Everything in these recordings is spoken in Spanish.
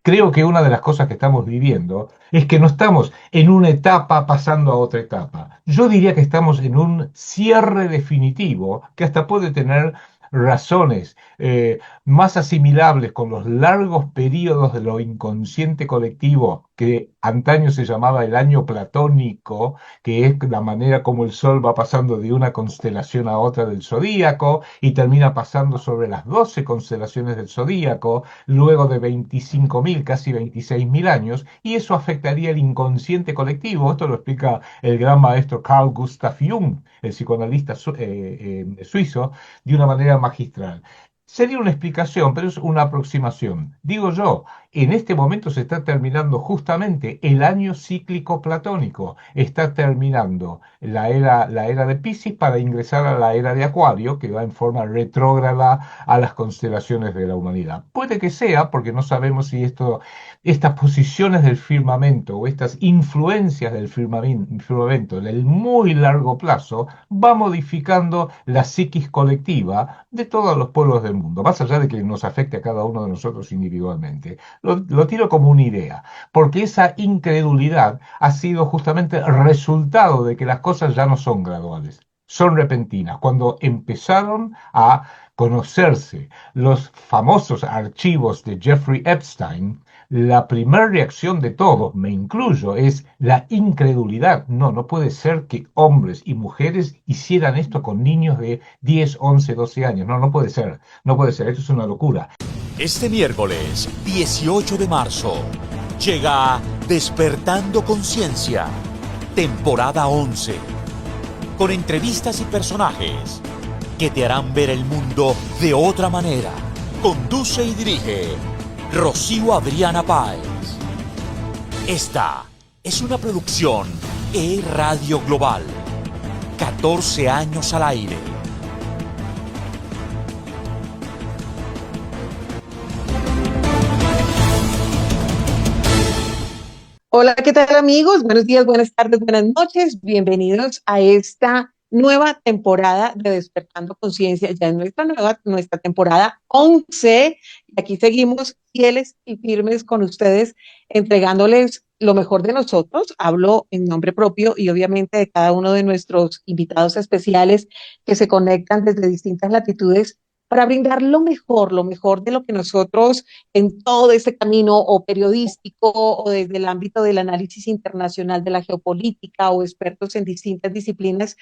Creo que una de las cosas que estamos viviendo es que no estamos en una etapa pasando a otra etapa. Yo diría que estamos en un cierre definitivo que hasta puede tener razones más asimilables con los largos periodos de lo inconsciente colectivo que antaño se llamaba el año platónico, que es la manera como el Sol va pasando de una constelación a otra del zodíaco y termina pasando sobre las 12 constelaciones del zodíaco luego de 25.000, casi 26.000 años, y eso afectaría el inconsciente colectivo. Esto lo explica el gran maestro Carl Gustav Jung, el psicoanalista suizo, de una manera magistral. Sería una explicación, pero es una aproximación. Digo yo, en este momento se está terminando justamente el año cíclico platónico. Está terminando la era de Piscis para ingresar a la era de Acuario, que va en forma retrógrada a las constelaciones de la humanidad. Puede que sea, porque no sabemos si estas posiciones del firmamento o estas influencias del firmamento en el muy largo plazo va modificando la psiquis colectiva de todos los pueblos del mundo, más allá de que nos afecte a cada uno de nosotros individualmente. Lo tiro como una idea, porque esa incredulidad ha sido justamente resultado de que las cosas ya no son graduales, son repentinas. Cuando empezaron a conocerse los famosos archivos de Jeffrey Epstein, la primera reacción de todos, me incluyo, es la incredulidad. No, no puede ser que hombres y mujeres hicieran esto con niños de 10, 11, 12 años. No, no puede ser. No puede ser. Esto es una locura. Este miércoles 18 de marzo llega Despertando Conciencia, temporada 11, con entrevistas y personajes que te harán ver el mundo de otra manera. Conduce y dirige Rocío Adriana Páez. Esta es una producción E-Radio Global. 14 años al aire. Hola, ¿qué tal amigos? Buenos días, buenas tardes, buenas noches. Bienvenidos a esta nueva temporada de Despertando Conciencia. Ya es nuestra temporada 11. Y aquí seguimos fieles y firmes con ustedes, entregándoles lo mejor de nosotros. Hablo en nombre propio y obviamente de cada uno de nuestros invitados especiales que se conectan desde distintas latitudes para brindar lo mejor de lo que nosotros en todo este camino o periodístico o desde el ámbito del análisis internacional de la geopolítica o expertos en distintas disciplinas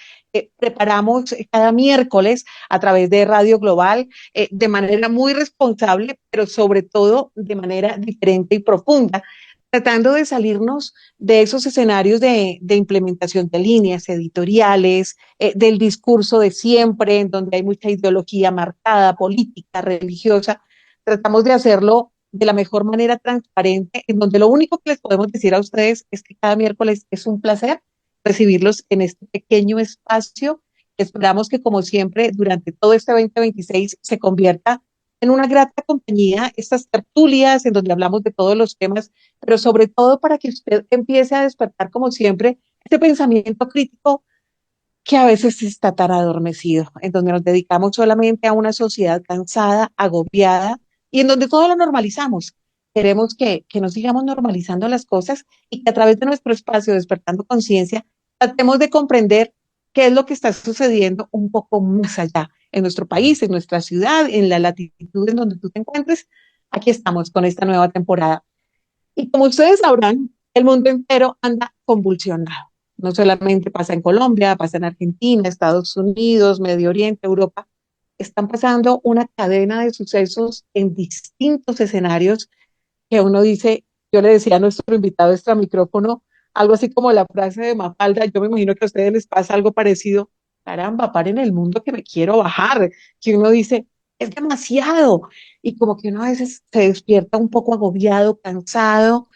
preparamos cada miércoles a través de Radio Global de manera muy responsable, pero sobre todo de manera diferente y profunda, tratando de salirnos de esos escenarios de implementación de líneas editoriales, del discurso de siempre, en donde hay mucha ideología marcada, política, religiosa. Tratamos de hacerlo de la mejor manera transparente, en donde lo único que les podemos decir a ustedes es que cada miércoles es un placer recibirlos en este pequeño espacio. Esperamos que, como siempre, durante todo este 2026 se convierta en una grata compañía, estas tertulias en donde hablamos de todos los temas, pero sobre todo para que usted empiece a despertar, como siempre, este pensamiento crítico que a veces está tan adormecido, en donde nos dedicamos solamente a una sociedad cansada, agobiada, y en donde todo lo normalizamos. Queremos que nos sigamos normalizando las cosas y que a través de nuestro espacio Despertando Conciencia tratemos de comprender qué es lo que está sucediendo un poco más allá en nuestro país, en nuestra ciudad, en la latitud en donde tú te encuentres. Aquí estamos con esta nueva temporada. Y como ustedes sabrán, el mundo entero anda convulsionado. No solamente pasa en Colombia, pasa en Argentina, Estados Unidos, Medio Oriente, Europa. Están pasando una cadena de sucesos en distintos escenarios que uno dice, yo le decía a nuestro invitado extra micrófono, algo así como la frase de Mafalda, yo me imagino que a ustedes les pasa algo parecido, caramba, paren el mundo que me quiero bajar, que uno dice, es demasiado, y como que uno a veces se despierta un poco agobiado, cansado,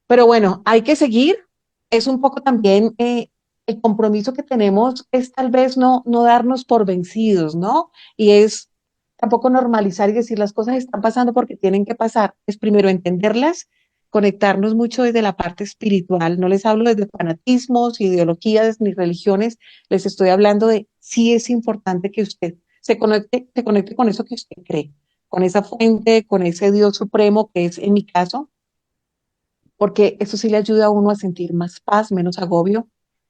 pero bueno, hay que seguir, es un poco también el compromiso que tenemos es tal vez no darnos por vencidos, ¿no? Y es tampoco normalizar y decir las cosas están pasando porque tienen que pasar. Es primero entenderlas, conectarnos mucho desde la parte espiritual. No les hablo desde fanatismos, ideologías ni religiones. Les estoy hablando de sí es importante que usted se conecte con eso que usted cree. con esa fuente, con ese Dios supremo que es en mi caso, porque eso sí le ayuda a uno a sentir más paz, menos agobio.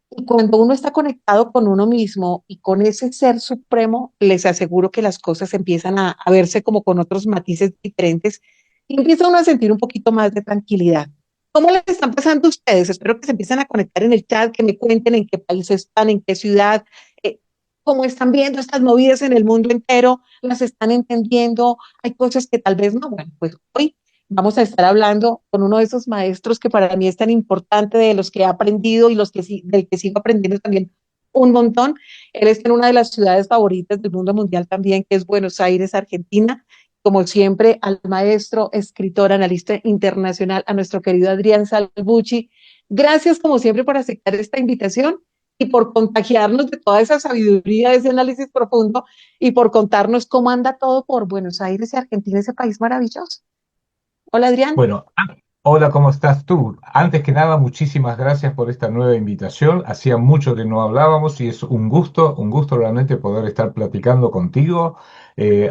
Y cuando uno está conectado con uno mismo y con ese ser supremo, les aseguro que las cosas empiezan a verse como con otros matices diferentes y empieza uno a sentir un poquito más de tranquilidad. ¿Cómo les están pasando a ustedes? Espero que se empiecen a conectar en el chat, que me cuenten en qué país están, en qué ciudad, eh, cómo están viendo estas movidas en el mundo entero, las están entendiendo. Hay cosas que tal vez no. Bueno, pues hoy vamos a estar hablando con uno de esos maestros que para mí es tan importante, de los que he aprendido y los que del que sigo aprendiendo también un montón. Él está en una de las ciudades favoritas del mundo mundial también, que es Buenos Aires, Argentina. Como siempre, al maestro, escritor, analista internacional, a nuestro querido Adrián Salvucci. Gracias, como siempre, por aceptar esta invitación y por contagiarnos de toda esa sabiduría, de ese análisis profundo y por contarnos cómo anda todo por Buenos Aires y Argentina, ese país maravilloso. Hola, Adrián. Bueno, hola, ¿cómo estás tú? Antes que nada, muchísimas gracias por esta nueva invitación. Hacía mucho que no hablábamos y es un gusto realmente poder estar platicando contigo.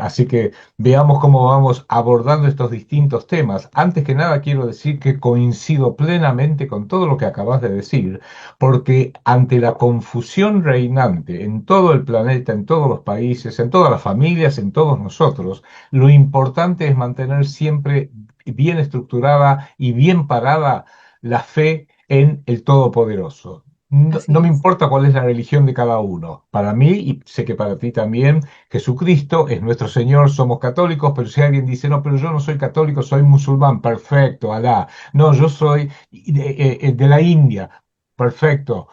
Así que veamos cómo vamos abordando estos distintos temas. Antes que nada, quiero decir que coincido plenamente con todo lo que acabas de decir, porque ante la confusión reinante en todo el planeta, en todos los países, en todas las familias, en todos nosotros, lo importante es mantener siempre bien estructurada y bien parada la fe en el Todopoderoso. No, Así no me es. importa cuál es la religión de cada uno. Para mí, y sé que para ti también, Jesucristo es nuestro Señor, somos católicos, pero si alguien dice, no, pero yo no soy católico, soy musulmán, perfecto, Alá. No, yo soy de la India, perfecto.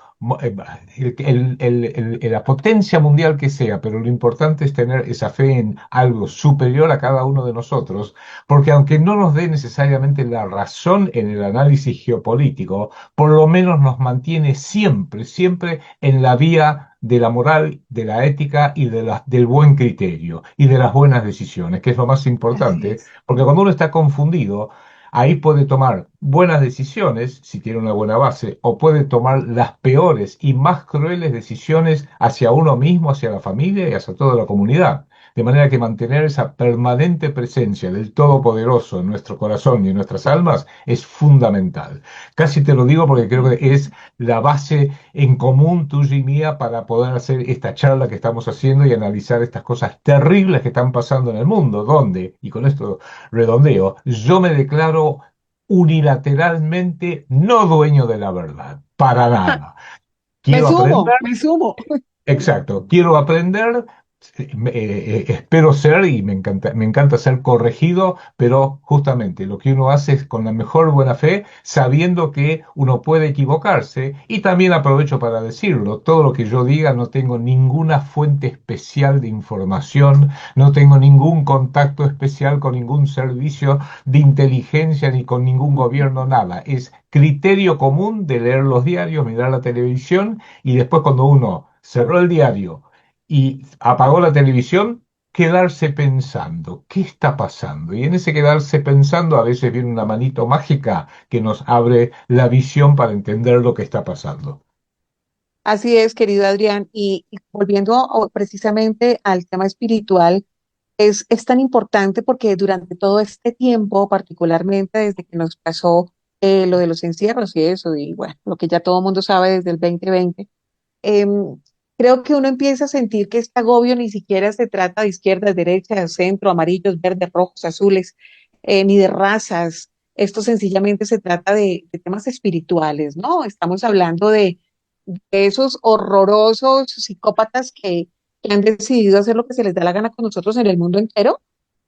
La potencia mundial que sea, pero lo importante es tener esa fe en algo superior a cada uno de nosotros, porque aunque no nos dé necesariamente la razón en el análisis geopolítico, por lo menos nos mantiene siempre, siempre en la vía de la moral, de la ética y del buen criterio y de las buenas decisiones, que es lo más Así importante, es. porque cuando uno está confundido, ahí puede tomar buenas decisiones, si tiene una buena base, o puede tomar las peores y más crueles decisiones hacia uno mismo, hacia la familia y hacia toda la comunidad. De manera que mantener esa permanente presencia del Todopoderoso en nuestro corazón y en nuestras almas es fundamental. Casi te lo digo porque creo que es la base en común tuya y mía para poder hacer esta charla que estamos haciendo y analizar estas cosas terribles que están pasando en el mundo, donde, y con esto redondeo, yo me declaro unilateralmente no dueño de la verdad, para nada. Me Quiero sumo, aprender. me sumo. Exacto, quiero aprender, espero ser y me encanta ser corregido, pero justamente lo que uno hace es con la mejor buena fe, sabiendo que uno puede equivocarse y también aprovecho para decirlo, todo lo que yo diga no tengo ninguna fuente especial de información, no tengo ningún contacto especial con ningún servicio de inteligencia ni con ningún gobierno, nada, es criterio común de leer los diarios, mirar la televisión y después cuando uno cerró el diario y apagó la televisión, quedarse pensando, ¿qué está pasando? Y en ese quedarse pensando a veces viene una manito mágica que nos abre la visión para entender lo que está pasando. Así es, querido Adrián. Y volviendo precisamente al tema espiritual, es tan importante porque durante todo este tiempo, particularmente desde que nos pasó lo de los encierros y eso, y bueno, lo que ya todo el mundo sabe desde el 2020, em, creo que uno empieza a sentir que este agobio ni siquiera se trata de izquierdas, derechas, centro, amarillos, verdes, rojos, azules, ni de razas. Esto sencillamente se trata de temas espirituales, ¿no? Estamos hablando de esos horrorosos psicópatas que han decidido hacer lo que se les da la gana con nosotros en el mundo entero.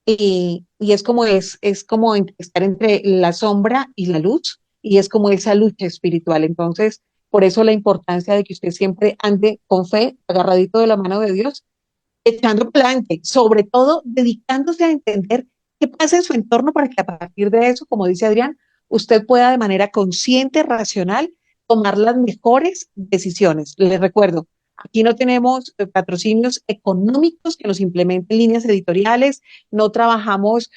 Y es como estar entre la sombra y la luz, y es como esa lucha espiritual. Entonces, por eso la importancia de que usted siempre ande con fe, agarradito de la mano de Dios, echando plante, sobre todo dedicándose a entender qué pasa en su entorno para que a partir de eso, como dice Adrián, usted pueda de manera consciente, racional, tomar las mejores decisiones. Les recuerdo, aquí no tenemos patrocinios económicos que nos implementen líneas editoriales, no trabajamos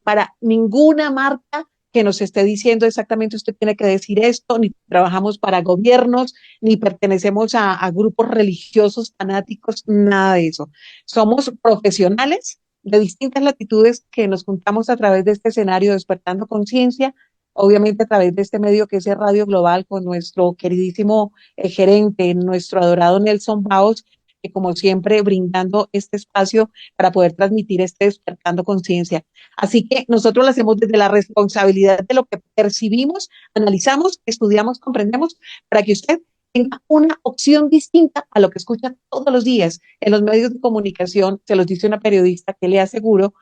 para ninguna marca que nos esté diciendo exactamente usted tiene que decir esto, ni trabajamos para gobiernos, ni pertenecemos a grupos religiosos fanáticos, nada de eso. Somos profesionales de distintas latitudes que nos juntamos a través de este escenario Despertando Conciencia, obviamente a través de este medio que es el Radio Global con nuestro queridísimo gerente, nuestro adorado Nelson Baos, que como siempre brindando este espacio para poder transmitir este Despertando Conciencia. Así que nosotros lo hacemos desde la responsabilidad de lo que percibimos, analizamos, estudiamos, comprendemos, para que usted tenga una opción distinta a lo que escucha todos los días en los medios de comunicación. Se los dice una periodista que le aseguro,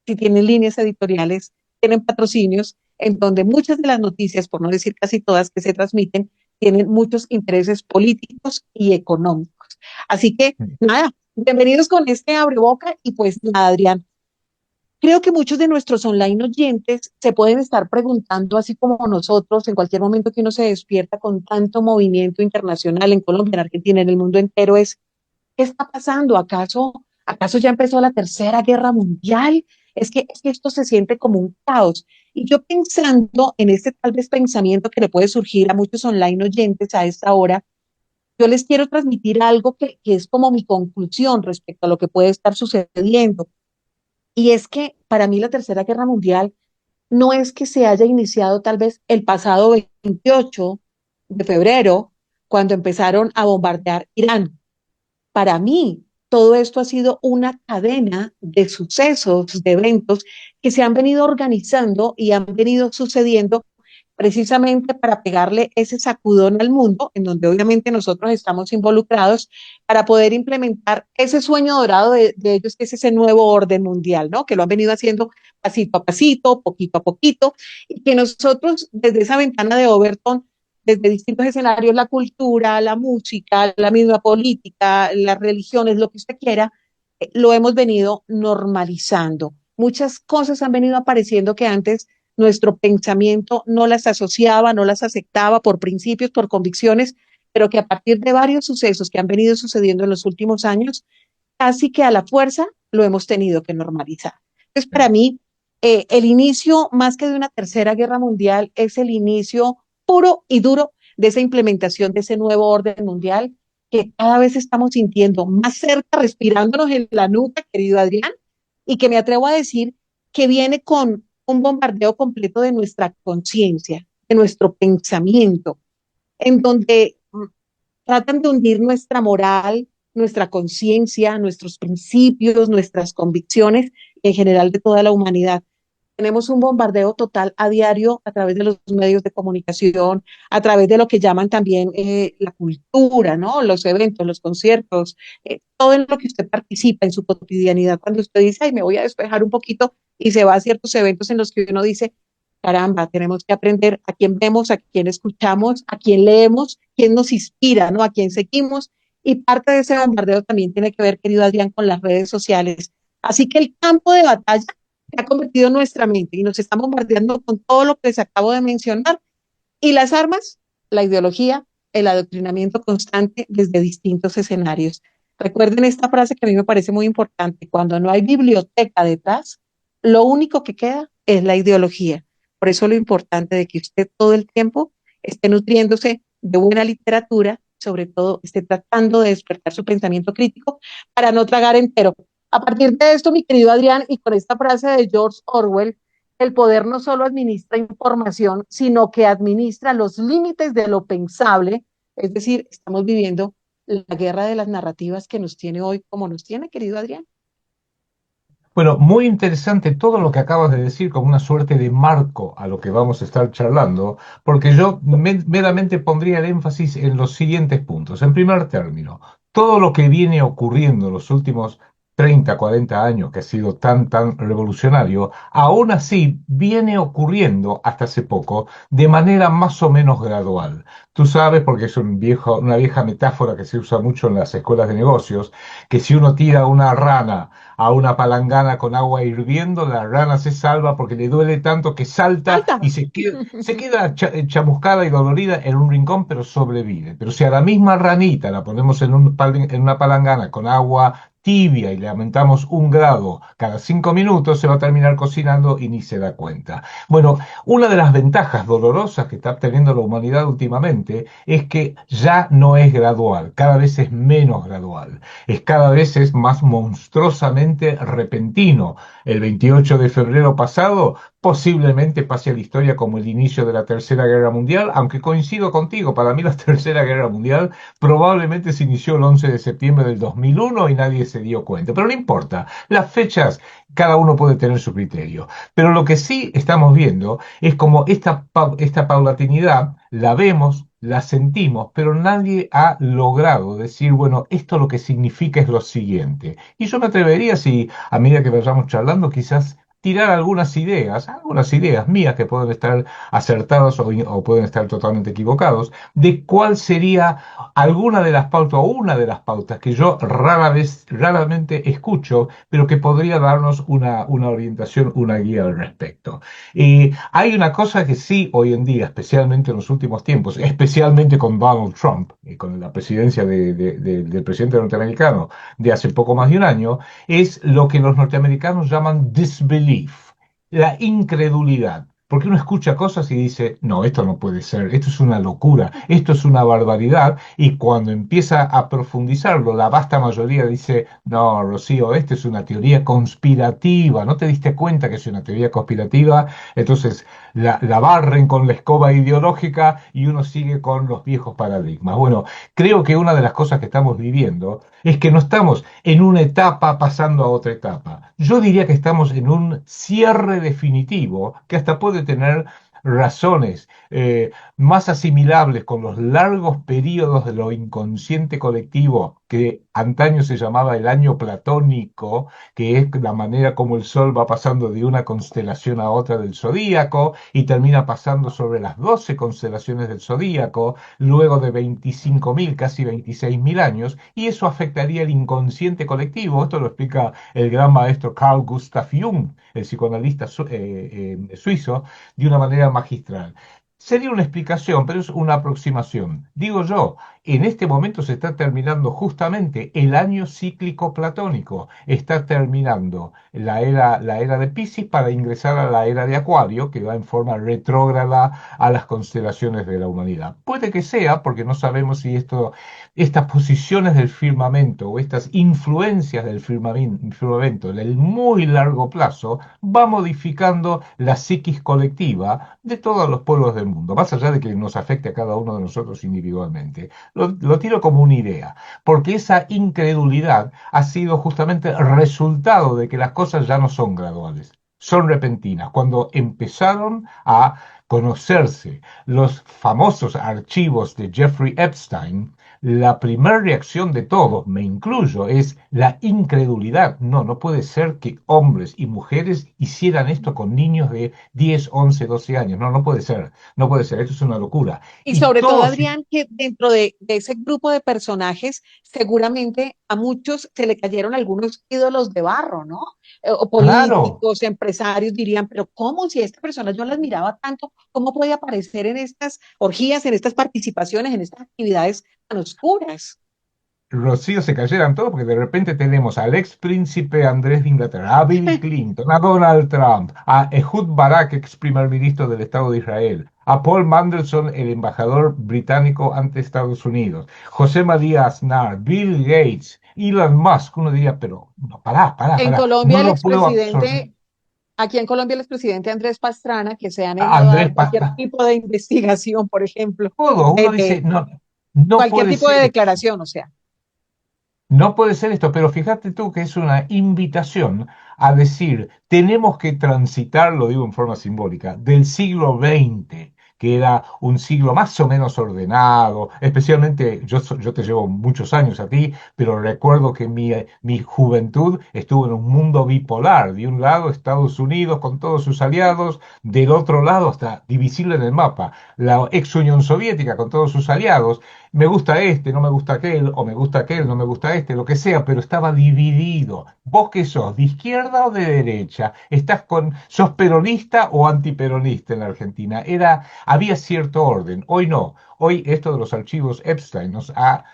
si tienen líneas editoriales, tienen patrocinios, en donde muchas de las noticias, por no decir casi todas que se transmiten, tienen muchos intereses políticos y económicos. Así que, nada, bienvenidos con este abreboca y pues nada, Adrián. Creo que muchos de nuestros online oyentes se pueden estar preguntando, así como nosotros, en cualquier momento que uno se despierta con tanto movimiento internacional en Colombia, en Argentina, en el mundo entero, es, ¿qué está pasando? ¿Acaso ya empezó la Tercera Guerra Mundial? Es que esto se siente como un caos. Y yo pensando en este tal vez pensamiento que le puede surgir a muchos online oyentes a esta hora, yo les quiero transmitir algo que es como mi conclusión respecto a lo que puede estar sucediendo. Y es que para mí la Tercera Guerra Mundial no es que se haya iniciado tal vez el pasado 28 de febrero, cuando empezaron a bombardear Irán. Para mí, todo esto ha sido una cadena de sucesos, de eventos que se han venido organizando y han venido sucediendo precisamente para pegarle ese sacudón al mundo, en donde obviamente nosotros estamos involucrados, para poder implementar ese sueño dorado de ellos, que es ese nuevo orden mundial, ¿no? Que lo han venido haciendo pasito a pasito, poquito a poquito, y que nosotros desde esa ventana de Overton, desde distintos escenarios, la cultura, la música, la misma política, las religiones, lo que usted quiera, lo hemos venido normalizando. Muchas cosas han venido apareciendo que antes nuestro pensamiento no las asociaba, no las aceptaba por principios, por convicciones, pero que a partir de varios sucesos que han venido sucediendo en los últimos años, casi que a la fuerza lo hemos tenido que normalizar. Entonces, para mí, el inicio, más que de una tercera guerra mundial, es el inicio puro y duro de esa implementación de ese nuevo orden mundial que cada vez estamos sintiendo más cerca, respirándonos en la nuca, querido Adrián, y que me atrevo a decir que viene con un bombardeo completo de nuestra conciencia, de nuestro pensamiento, en donde tratan de hundir nuestra moral, nuestra conciencia, nuestros principios, nuestras convicciones, en general de toda la humanidad. Tenemos un bombardeo total a diario a través de los medios de comunicación, a través de lo que llaman también la cultura, ¿no? Los eventos, los conciertos, todo en lo que usted participa en su cotidianidad. Cuando usted dice, ay, me voy a despejar un poquito y se va a ciertos eventos en los que uno dice, caramba, tenemos que aprender a quién vemos, a quién escuchamos, a quién leemos, quién nos inspira, ¿no? A quién seguimos. Y parte de ese bombardeo también tiene que ver, querido Adrián, con las redes sociales. Así que el campo de batalla se ha convertido en nuestra mente y nos están bombardeando con todo lo que les acabo de mencionar. Y las armas, la ideología, el adoctrinamiento constante desde distintos escenarios. Recuerden esta frase que a mí me parece muy importante: cuando no hay biblioteca detrás, lo único que queda es la ideología. Por eso lo importante de que usted todo el tiempo esté nutriéndose de buena literatura, sobre todo esté tratando de despertar su pensamiento crítico para no tragar entero. A partir de esto, mi querido Adrián, y con esta frase de George Orwell, el poder no solo administra información, sino que administra los límites de lo pensable. Es decir, estamos viviendo la guerra de las narrativas que nos tiene hoy como nos tiene, querido Adrián. Bueno, muy interesante todo lo que acabas de decir, como una suerte de marco a lo que vamos a estar charlando, porque yo meramente pondría el énfasis en los siguientes puntos. En primer término, todo lo que viene ocurriendo en los últimos 30, 40 años, que ha sido tan revolucionario, aún así viene ocurriendo hasta hace poco de manera más o menos gradual. Tú sabes, porque es una vieja metáfora que se usa mucho en las escuelas de negocios, que si uno tira una rana a una palangana con agua hirviendo, la rana se salva porque le duele tanto que salta ¡Alta! y se queda chamuscada y dolorida en un rincón, pero sobrevive. Pero si a la misma ranita la ponemos en una palangana con agua tibia y le aumentamos 1 grado cada 5 minutos, se va a terminar cocinando y ni se da cuenta. Bueno, una de las ventajas dolorosas que está teniendo la humanidad últimamente es que ya no es gradual, cada vez es menos gradual, es cada vez es más monstruosamente repentino. El 28 de febrero pasado posiblemente pase a la historia como el inicio de la Tercera Guerra Mundial, aunque coincido contigo, para mí la Tercera Guerra Mundial probablemente se inició el 11 de septiembre del 2001 y nadie se dio cuenta. Pero no importa, las fechas, cada uno puede tener su criterio. Pero lo que sí estamos viendo es como esta paulatinidad la vemos, la sentimos, pero nadie ha logrado decir, bueno, esto lo que significa es lo siguiente. Y yo me atrevería, si a medida que vayamos charlando, quizás tirar algunas ideas mías que pueden estar acertadas o pueden estar totalmente equivocados, de cuál sería alguna de las pautas o una de las pautas que yo raramente escucho, pero que podría darnos una orientación, una guía al respecto. Hay una cosa que sí hoy en día, especialmente en los últimos tiempos, especialmente con Donald Trump y con la presidencia del presidente norteamericano de hace poco más de un año, es lo que los norteamericanos llaman disbelief, la incredulidad. Porque uno escucha cosas y dice, no, esto no puede ser, esto es una locura, esto es una barbaridad, y cuando empieza a profundizarlo, la vasta mayoría dice, no, Rocío, esta es una teoría conspirativa, ¿no te diste cuenta que es una teoría conspirativa? Entonces la barren con la escoba ideológica y uno sigue con los viejos paradigmas. Bueno, creo que una de las cosas que estamos viviendo es que no estamos en una etapa pasando a otra etapa. Yo diría que estamos en un cierre definitivo que hasta puede tener razones más asimilables con los largos periodos de lo inconsciente colectivo que antaño se llamaba el año platónico, que es la manera como el Sol va pasando de una constelación a otra del zodíaco y termina pasando sobre las 12 constelaciones del zodíaco, luego de 25.000, casi 26.000 años, y eso afectaría el inconsciente colectivo. Esto lo explica el gran maestro Carl Gustav Jung, el psicoanalista suizo, de una manera magistral. Sería una explicación, pero es una aproximación. Digo yo, en este momento se está terminando justamente el año cíclico platónico. Está terminando la era de Piscis para ingresar a la era de Acuario, que va en forma retrógrada a las constelaciones de la humanidad. Puede que sea, porque no sabemos si estas posiciones del firmamento o estas influencias del firmamento en el muy largo plazo va modificando la psiquis colectiva de todos los pueblos del mundo, más allá de que nos afecte a cada uno de nosotros individualmente. Lo tiro como una idea, porque esa incredulidad ha sido justamente resultado de que las cosas ya no son graduales, son repentinas. Cuando empezaron a conocerse los famosos archivos de Jeffrey Epstein, la primera reacción de todos, me incluyo, es la incredulidad. No, no puede ser que hombres y mujeres hicieran esto con niños de 10, 11, 12 años. No, no puede ser, no puede ser, esto es una locura. Y Y sobre todo, todos, Adrián, que dentro de ese grupo de personajes, seguramente a muchos se le cayeron algunos ídolos de barro, ¿no? O claro. políticos, empresarios dirían, pero ¿cómo si esta persona yo la admiraba tanto, cómo puede aparecer en estas orgías, en estas participaciones, en estas actividades tan oscuras? Rocío, se cayeran todos porque de repente tenemos al ex príncipe Andrés de Inglaterra, a Bill Clinton, a Donald Trump, a Ehud Barak, ex primer ministro del Estado de Israel, a Paul Mandelson, el embajador británico ante Estados Unidos, José María Aznar, Bill Gates, Elon Musk. Uno diría, pero no, En pará, Colombia, no el lo puedo absorber. expresidente, aquí en Colombia, el expresidente Andrés Pastrana, que se ha negado a Andrés, dar cualquier tipo de investigación, por ejemplo, todo, uno dice, eh, no, no cualquier puede tipo de ser. declaración, o sea. No puede ser esto, pero fíjate tú que es una invitación a decir, tenemos que transitar, lo digo en forma simbólica, del siglo XX, que era un siglo más o menos ordenado, especialmente yo te llevo muchos años a ti, pero recuerdo que mi juventud estuvo en un mundo bipolar, de un lado Estados Unidos con todos sus aliados, del otro lado hasta divisible en el mapa, la ex Unión Soviética con todos sus aliados, me gusta este, no me gusta aquel, o me gusta aquel, no me gusta este, lo que sea, pero estaba dividido. ¿Vos qué sos? ¿De izquierda o de derecha? ¿Sos peronista o antiperonista en la Argentina? Había cierto orden. Hoy no. Hoy esto de los archivos Epstein nos ha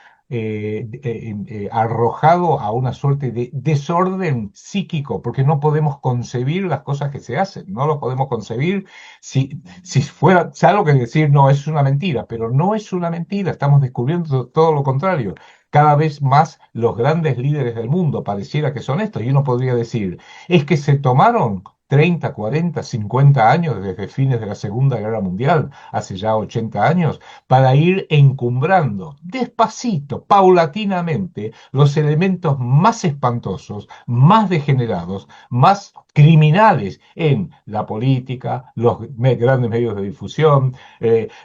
arrojado a una suerte de desorden psíquico, porque no podemos concebir las cosas que se hacen, no lo podemos concebir si fuera, salvo que decir, no, es una mentira, pero no es una mentira, estamos descubriendo todo lo contrario. Cada vez más los grandes líderes del mundo pareciera que son estos, y uno podría decir, es que se tomaron 30, 40, 50 años desde fines de la Segunda Guerra Mundial, hace ya 80 años, para ir encumbrando despacito, paulatinamente, los elementos más espantosos, más degenerados, más criminales en la política, los grandes medios de difusión,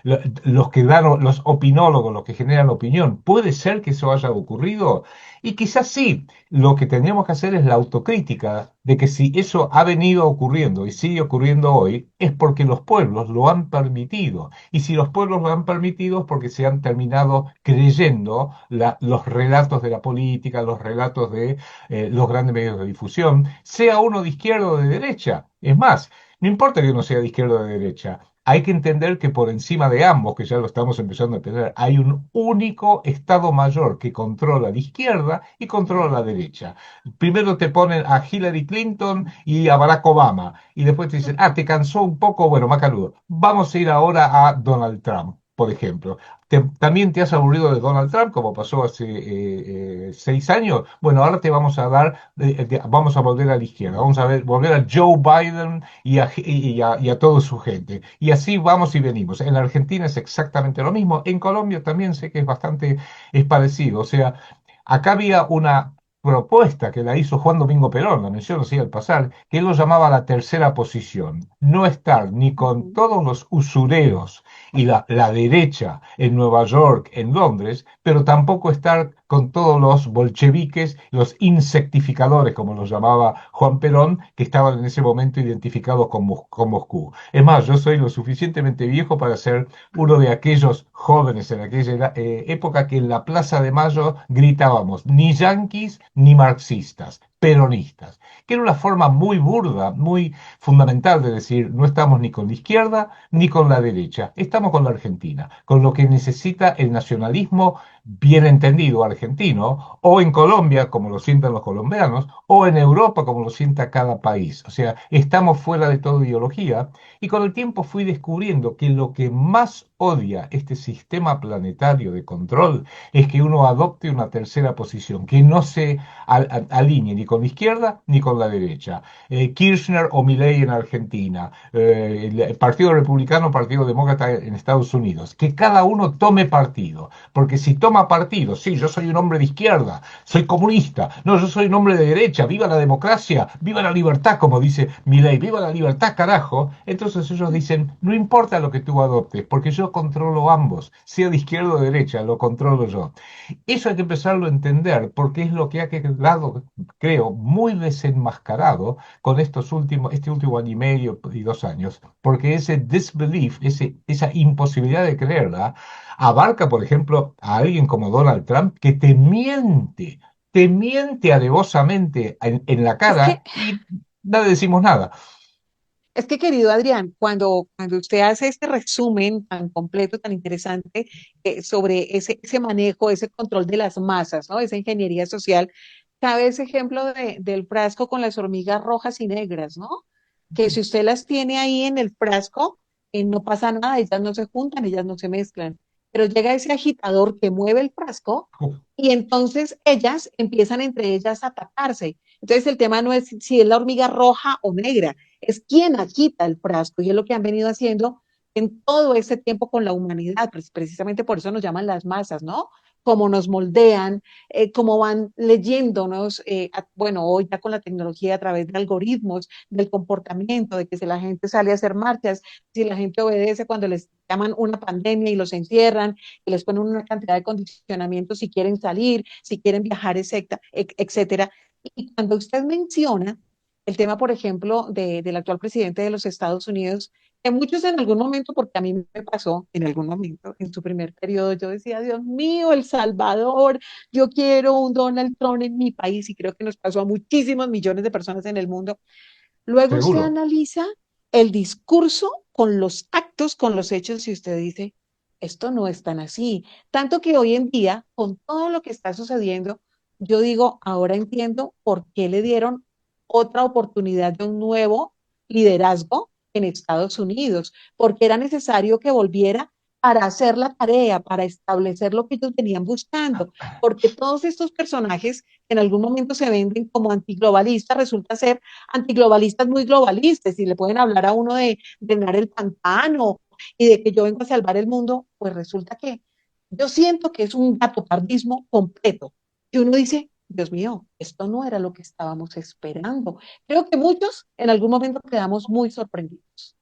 los que dan, los opinólogos, los que generan opinión. ¿Puede ser que eso haya ocurrido? Y quizás sí, lo que tendríamos que hacer es la autocrítica de que si eso ha venido ocurriendo y sigue ocurriendo hoy, es porque los pueblos lo han permitido. Y si los pueblos lo han permitido es porque se han terminado creyendo los relatos de la política, los relatos de los grandes medios de difusión, sea uno de izquierda o de derecha. Es más, no importa que uno sea de izquierda o de derecha. Hay que entender que por encima de ambos, que ya lo estamos empezando a tener, hay un único Estado Mayor que controla la izquierda y controla la derecha. Primero te ponen a Hillary Clinton y a Barack Obama, y después te dicen, te cansó un poco, bueno, macanudo, vamos a ir ahora a Donald Trump, por ejemplo. ¿También te has aburrido de Donald Trump, como pasó hace 6 años? Bueno, ahora te vamos a dar, vamos a volver a la izquierda, vamos a volver a Joe Biden y a toda su gente. Y así vamos y venimos. En la Argentina es exactamente lo mismo. En Colombia también sé que es parecido. O sea, acá había una propuesta que la hizo Juan Domingo Perón, la menciono así al pasar, que él lo llamaba la tercera posición. No estar ni con todos los usureros y la derecha en Nueva York, en Londres, pero tampoco estar con todos los bolcheviques, los insectificadores, como los llamaba Juan Perón, que estaban en ese momento identificados con Moscú. Es más, yo soy lo suficientemente viejo para ser uno de aquellos jóvenes en aquella época que en la Plaza de Mayo gritábamos ni yanquis ni marxistas, peronistas, que era una forma muy burda, muy fundamental de decir no estamos ni con la izquierda ni con la derecha, estamos con la Argentina, con lo que necesita el nacionalismo bien entendido argentino, o en Colombia, como lo sientan los colombianos, o en Europa, como lo sienta cada país. O sea, estamos fuera de toda ideología, y con el tiempo fui descubriendo que lo que más odia este sistema planetario de control es que uno adopte una tercera posición, que no se alinee ni con la izquierda ni con la derecha. Kirchner o Milei en Argentina, el Partido Republicano, Partido Demócrata en Estados Unidos, que cada uno tome partido, porque si toma partido, sí, yo soy un hombre de izquierda, soy comunista, no, yo soy un hombre de derecha, viva la democracia, viva la libertad, como dice Milei, viva la libertad, carajo, entonces ellos dicen, no importa lo que tú adoptes, porque yo controlo ambos, sea de izquierda o de derecha, lo controlo yo. Eso hay que empezarlo a entender, porque es lo que ha quedado, creo, muy desenmascarado con este último año y medio y 2 años, porque ese disbelief, esa imposibilidad de creerla, abarca, por ejemplo, a alguien como Donald Trump, que te miente alevosamente en la Es que cara y no le decimos nada. Es que, querido Adrián, cuando usted hace este resumen tan completo, tan interesante sobre ese manejo, ese control de las masas, ¿no? Esa ingeniería social, cabe ese ejemplo del frasco con las hormigas rojas y negras, ¿no? Que si usted las tiene ahí en el frasco, no pasa nada, ellas no se juntan, ellas no se mezclan. Pero llega ese agitador que mueve el frasco y entonces ellas empiezan entre ellas a atacarse. Entonces el tema no es si es la hormiga roja o negra, es quien agita el frasco y es lo que han venido haciendo en todo ese tiempo con la humanidad, precisamente por eso nos llaman las masas, ¿no? Cómo nos moldean, cómo van leyéndonos, bueno, hoy ya con la tecnología a través de algoritmos, del comportamiento, de que si la gente sale a hacer marchas, si la gente obedece cuando les llaman una pandemia y los encierran, y les ponen una cantidad de condicionamientos si quieren salir, si quieren viajar, etcétera, etcétera. Y cuando usted menciona el tema, por ejemplo, del actual presidente de los Estados Unidos, que muchos en algún momento, porque a mí me pasó en algún momento, en su primer periodo, yo decía, Dios mío, El Salvador, yo quiero un Donald Trump en mi país, y creo que nos pasó a muchísimos millones de personas en el mundo. Luego usted Seguro. analiza el discurso con los actos, con los hechos, y usted dice, esto no es tan así. Tanto que hoy en día, con todo lo que está sucediendo, yo digo, ahora entiendo por qué le dieron otra oportunidad de un nuevo liderazgo en Estados Unidos, porque era necesario que volviera para hacer la tarea, para establecer lo que ellos venían buscando, porque todos estos personajes que en algún momento se venden como antiglobalistas, resulta ser antiglobalistas muy globalistas y le pueden hablar a uno de drenar el pantano y de que yo vengo a salvar el mundo, pues resulta que yo siento que es un gatopardismo completo. Y uno dice, Dios mío, esto no era lo que estábamos esperando. Creo que muchos en algún momento quedamos muy sorprendidos.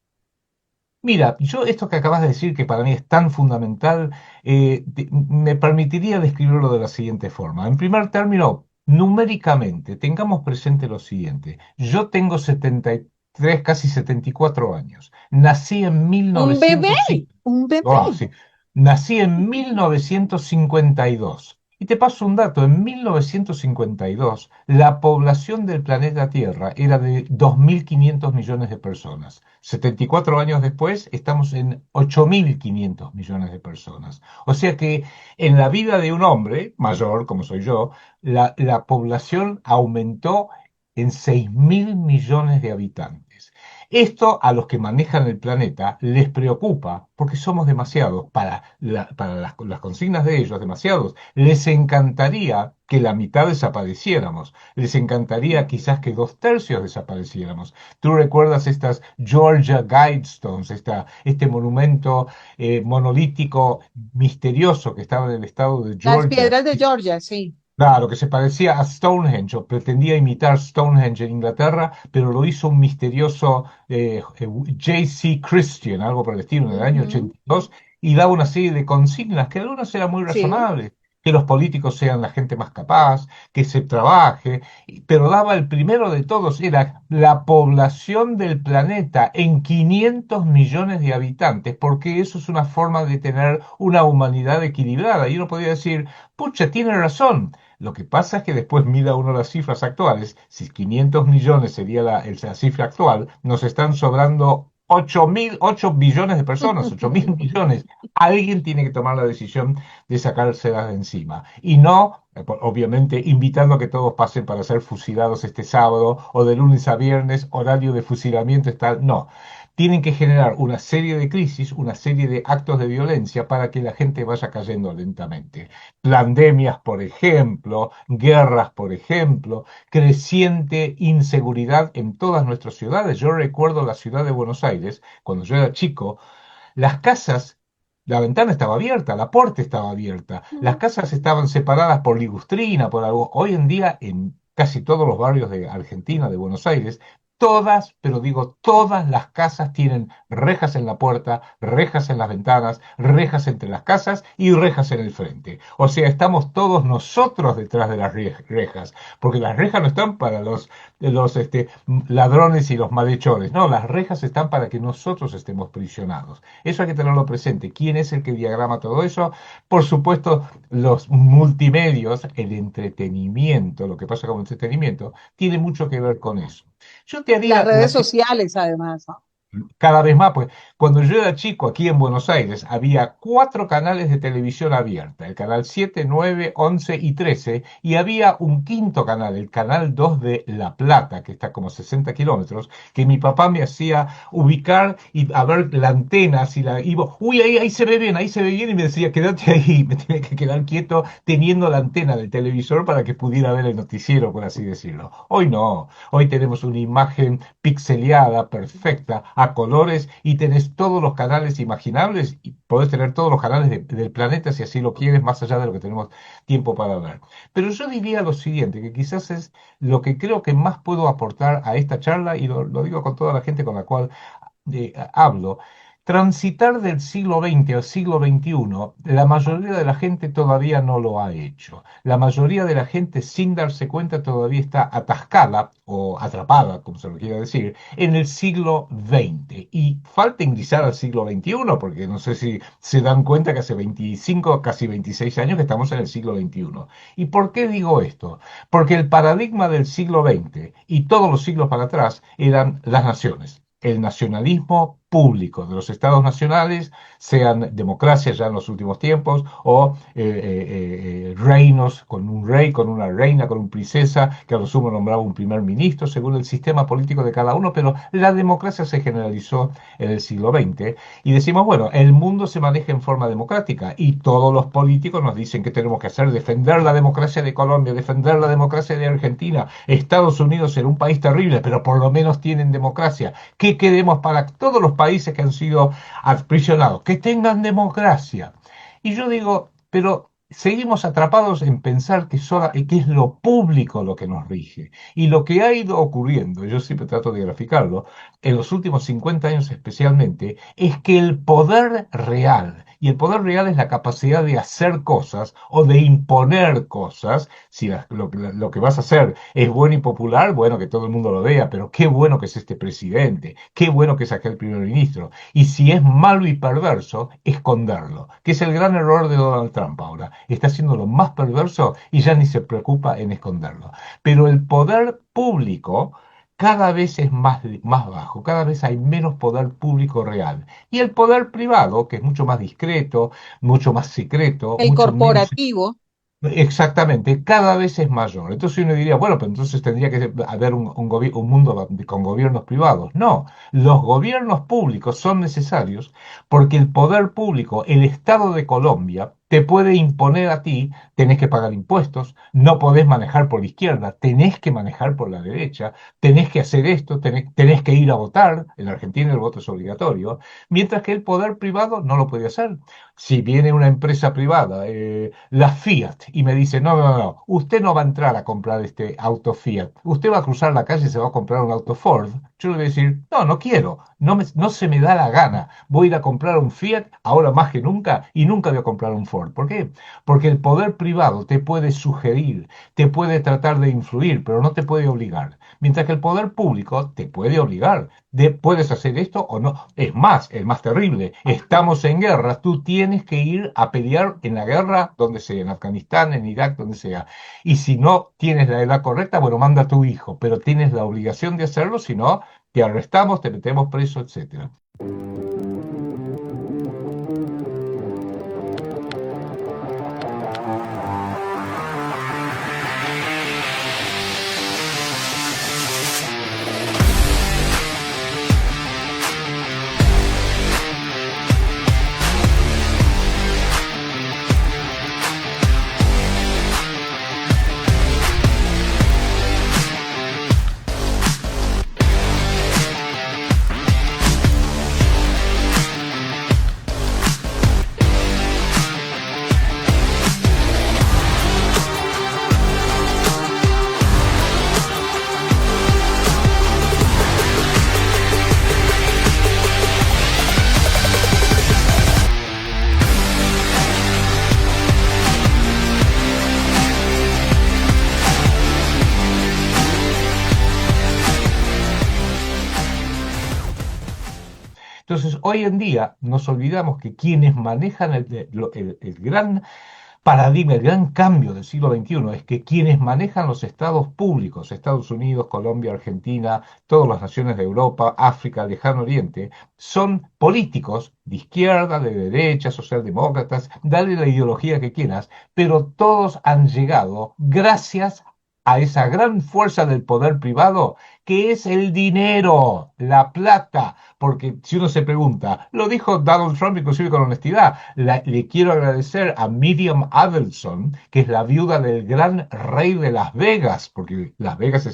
Mira, yo esto que acabas de decir, que para mí es tan fundamental, me permitiría describirlo de la siguiente forma. En primer término, numéricamente, tengamos presente lo siguiente. Yo tengo 73, casi 74 años. Nací en Un bebé, 1905. un bebé. Oh, sí. Nací en 1952. Y te paso un dato, en 1952 la población del planeta Tierra era de 2.500 millones de personas. 74 años después estamos en 8.500 millones de personas. O sea que en la vida de un hombre mayor, como soy yo, la población aumentó en 6.000 millones de habitantes. Esto a los que manejan el planeta les preocupa porque somos demasiados para las consignas de ellos, demasiados. Les encantaría que la mitad desapareciéramos. Les encantaría quizás que 2/3 desapareciéramos. ¿Tú recuerdas estas Georgia Guidestones, este monumento monolítico misterioso que estaba en el estado de Las Georgia? piedras de Georgia, sí. Claro, que se parecía a Stonehenge, o pretendía imitar Stonehenge en Inglaterra, pero lo hizo un misterioso J.C. Christian, algo por el estilo, en el año Ujú. 82, y daba una serie de consignas que algunas eran muy Sí. razonables, que los políticos sean la gente más capaz, que se trabaje, pero daba el primero de todos, era la población del planeta en 500 millones de habitantes, porque eso es una forma de tener una humanidad equilibrada. Y uno podría decir, pucha, tiene razón. Lo que pasa es que después mira uno las cifras actuales, si 500 millones sería la cifra actual, nos están sobrando 8 billones de personas, 8.000 millones. Alguien tiene que tomar la decisión de sacárselas de encima. Y no, obviamente, invitando a que todos pasen para ser fusilados este sábado o de lunes a viernes, horario de fusilamiento está. No, tienen que generar una serie de crisis, una serie de actos de violencia para que la gente vaya cayendo lentamente. Pandemias, por ejemplo, guerras, por ejemplo, creciente inseguridad en todas nuestras ciudades. Yo recuerdo la ciudad de Buenos Aires, cuando yo era chico, las casas, la ventana estaba abierta, la puerta estaba abierta, las casas estaban separadas por ligustrina, por algo. Hoy en día, en casi todos los barrios de Argentina, de Buenos Aires, todas, pero digo, todas las casas tienen rejas en la puerta, rejas en las ventanas, rejas entre las casas y rejas en el frente. O sea, estamos todos nosotros detrás de las rejas, porque las rejas no están para los ladrones y los malhechores, no, las rejas están para que nosotros estemos prisionados. Eso hay que tenerlo presente. ¿Quién es el que diagrama todo eso? Por supuesto, los multimedios, el entretenimiento, lo que pasa con el entretenimiento, tiene mucho que ver con eso. Yo te Las haría la redes sociales, además, ¿no? cada vez más, pues cuando yo era chico aquí en Buenos Aires había 4 canales de televisión abierta, el canal 7, 9, 11 y 13, y había un quinto canal, el canal 2 de La Plata, que está como 60 kilómetros, que mi papá me hacía ubicar y a ver la antena, si la iba, uy, ahí ahí se ve bien, y me decía, quédate ahí, me tenía que quedar quieto teniendo la antena del televisor para que pudiera ver el noticiero, por así decirlo. Hoy no, hoy tenemos una imagen pixeleada, perfecta, a colores y tenés todos los canales imaginables y podés tener todos los canales del planeta si así lo quieres, más allá de lo que tenemos tiempo para ver. Pero yo diría lo siguiente, que quizás es lo que creo que más puedo aportar a esta charla y lo digo con toda la gente con la cual hablo. Transitar del siglo XX al siglo XXI, la mayoría de la gente todavía no lo ha hecho. La mayoría de la gente, sin darse cuenta, todavía está atascada o atrapada, como se lo quiera decir, en el siglo XX. Y falta ingresar al siglo XXI, porque no sé si se dan cuenta que hace 25, casi 26 años que estamos en el siglo XXI. ¿Y por qué digo esto? Porque el paradigma del siglo XX y todos los siglos para atrás eran las naciones, el nacionalismo público de los estados nacionales, sean democracias ya en los últimos tiempos, o reinos con un rey, con una reina, con una princesa, que a lo sumo nombraba un primer ministro, según el sistema político de cada uno, pero la democracia se generalizó en el siglo XX y decimos, bueno, el mundo se maneja en forma democrática y todos los políticos nos dicen que tenemos que hacer, defender la democracia de Colombia, defender la democracia de Argentina. Estados Unidos era un país terrible, pero por lo menos tienen democracia. ¿Qué queremos para todos los países que han sido aprisionados? Que tengan democracia. Y yo digo, pero seguimos atrapados en pensar que es lo público lo que nos rige. Y lo que ha ido ocurriendo, yo siempre trato de graficarlo, en los últimos 50 años especialmente, es que el poder real, y el poder real es la capacidad de hacer cosas o de imponer cosas, si lo que vas a hacer es bueno y popular, bueno, que todo el mundo lo vea, pero qué bueno que es este presidente, qué bueno que es aquel primer ministro. Y si es malo y perverso, esconderlo, que es el gran error de Donald Trump ahora. Está haciendo lo más perverso y ya ni se preocupa en esconderlo. Pero el poder público cada vez es más bajo, cada vez hay menos poder público real. Y el poder privado, que es mucho más discreto, mucho más secreto, El mucho menos. corporativo. Exactamente, cada vez es mayor. Entonces uno diría, bueno, pero entonces tendría que haber un mundo con gobiernos privados. No, los gobiernos públicos son necesarios porque el poder público, el Estado de Colombia, te puede imponer a ti, tenés que pagar impuestos, no podés manejar por la izquierda, tenés que manejar por la derecha, tenés que hacer esto, tenés que ir a votar. En Argentina el voto es obligatorio, mientras que el poder privado no lo puede hacer. Si viene una empresa privada, la Fiat, y me dice, no, no, no, usted no va a entrar a comprar este auto Fiat, usted va a cruzar la calle y se va a comprar un auto Ford, yo le voy a decir, no, no quiero, no se me da la gana, voy a ir a comprar un Fiat ahora más que nunca y nunca voy a comprar un Ford. ¿Por qué? Porque el poder privado te puede sugerir, te puede tratar de influir, pero no te puede obligar, mientras que el poder público te puede obligar. Puedes hacer esto o no. Es más, el más terrible, estamos en guerra, tú tienes que ir a pelear en la guerra donde sea, en Afganistán, en Irak, donde sea. Y si no tienes la edad correcta, bueno, manda a tu hijo, pero tienes la obligación de hacerlo, si no, te arrestamos, te metemos preso, etcétera. Entonces, hoy en día nos olvidamos que quienes manejan el gran paradigma, el gran cambio del siglo XXI, es que quienes manejan los estados públicos, Estados Unidos, Colombia, Argentina, todas las naciones de Europa, África, Lejano Oriente, son políticos de izquierda, de derecha, socialdemócratas, dale la ideología que quieras, pero todos han llegado gracias a esa gran fuerza del poder privado que es el dinero, la plata, porque si uno se pregunta, lo dijo Donald Trump inclusive con honestidad, le quiero agradecer a Miriam Adelson, que es la viuda del gran rey de Las Vegas, porque Las Vegas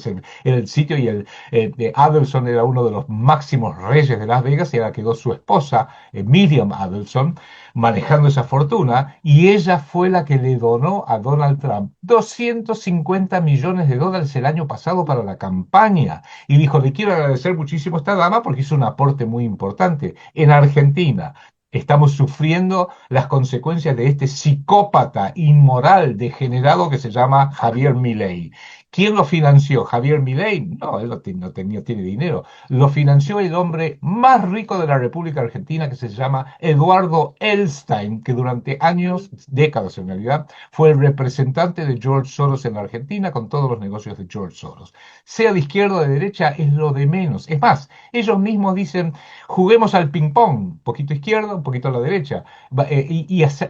era el sitio y Adelson era uno de los máximos reyes de Las Vegas y ahora quedó su esposa, Miriam Adelson, manejando esa fortuna, y ella fue la que le donó a Donald Trump 250 millones de dólares el año pasado para la campaña. Y dijo, le quiero agradecer muchísimo a esta dama porque hizo un aporte muy importante. En Argentina estamos sufriendo las consecuencias de este psicópata inmoral degenerado que se llama Javier Milei, ¿Quién lo financió? ¿Javier Milei? No, él no tiene dinero. Lo financió el hombre más rico de la República Argentina, que se llama Eduardo Elstein, que durante años, décadas en realidad, fue el representante de George Soros en la Argentina con todos los negocios de George Soros. Sea de izquierda o de derecha, es lo de menos. Es más, ellos mismos dicen, juguemos al ping-pong, un poquito izquierda, un poquito a la derecha,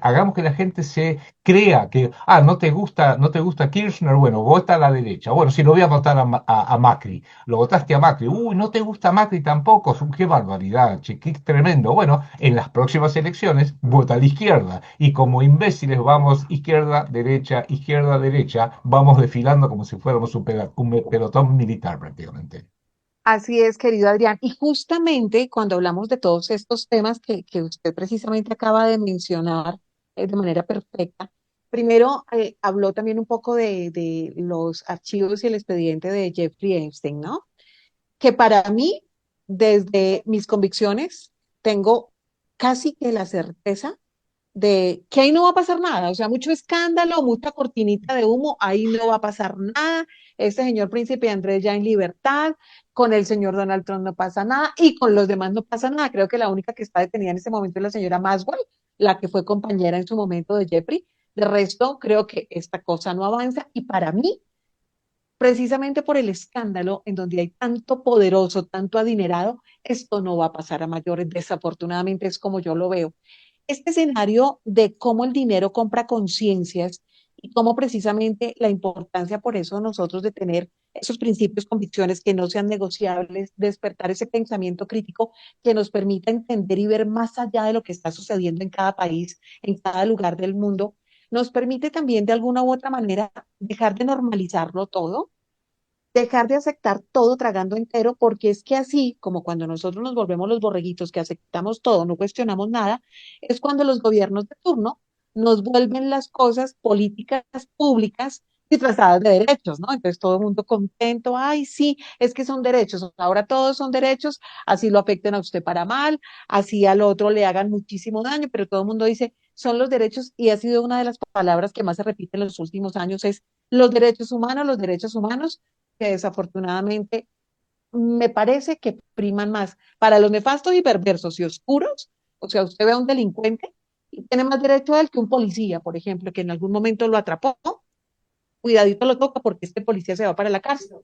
hagamos que la gente se crea que, no te gusta Kirchner, bueno, vota a la derecha. Bueno, si lo voy a votar a Macri, lo votaste a Macri, uy, no te gusta Macri tampoco, qué barbaridad, che, qué tremendo. Bueno, en las próximas elecciones vota a la izquierda y como imbéciles vamos izquierda, derecha, vamos desfilando como si fuéramos un pelotón militar prácticamente. Así es, querido Adrián. Y justamente cuando hablamos de todos estos temas que usted precisamente acaba de mencionar de manera perfecta, primero habló también un poco de los archivos y el expediente de Jeffrey Epstein, ¿no? Que para mí, desde mis convicciones, tengo casi que la certeza de que ahí no va a pasar nada, o sea, mucho escándalo, mucha cortinita de humo, ahí no va a pasar nada. Este señor príncipe Andrés ya en libertad, con el señor Donald Trump no pasa nada y con los demás no pasa nada. Creo que la única que está detenida en ese momento es la señora Maswell, la que fue compañera en su momento de Jeffrey. De resto, creo que esta cosa no avanza y para mí, precisamente por el escándalo en donde hay tanto poderoso, tanto adinerado, esto no va a pasar a mayores. Desafortunadamente es como yo lo veo. Este escenario de cómo el dinero compra conciencias y cómo precisamente la importancia por eso nosotros de tener esos principios, convicciones que no sean negociables, despertar ese pensamiento crítico que nos permita entender y ver más allá de lo que está sucediendo en cada país, en cada lugar del mundo, nos permite también de alguna u otra manera dejar de normalizarlo todo, dejar de aceptar todo tragando entero, porque es que así como cuando nosotros nos volvemos los borreguitos que aceptamos todo, no cuestionamos nada, es cuando los gobiernos de turno nos vuelven las cosas políticas públicas disfrazadas de derechos, ¿no? Entonces todo el mundo contento, ay, sí, es que son derechos, ahora todos son derechos, así lo afecten a usted para mal, así al otro le hagan muchísimo daño, pero todo el mundo dice, son los derechos, y ha sido una de las palabras que más se repite en los últimos años, es los derechos humanos, que desafortunadamente me parece que priman más para los nefastos y perversos y oscuros. O sea, usted ve a un delincuente y tiene más derecho a él que un policía, por ejemplo, que en algún momento lo atrapó, cuidadito lo toca porque este policía se va para la cárcel.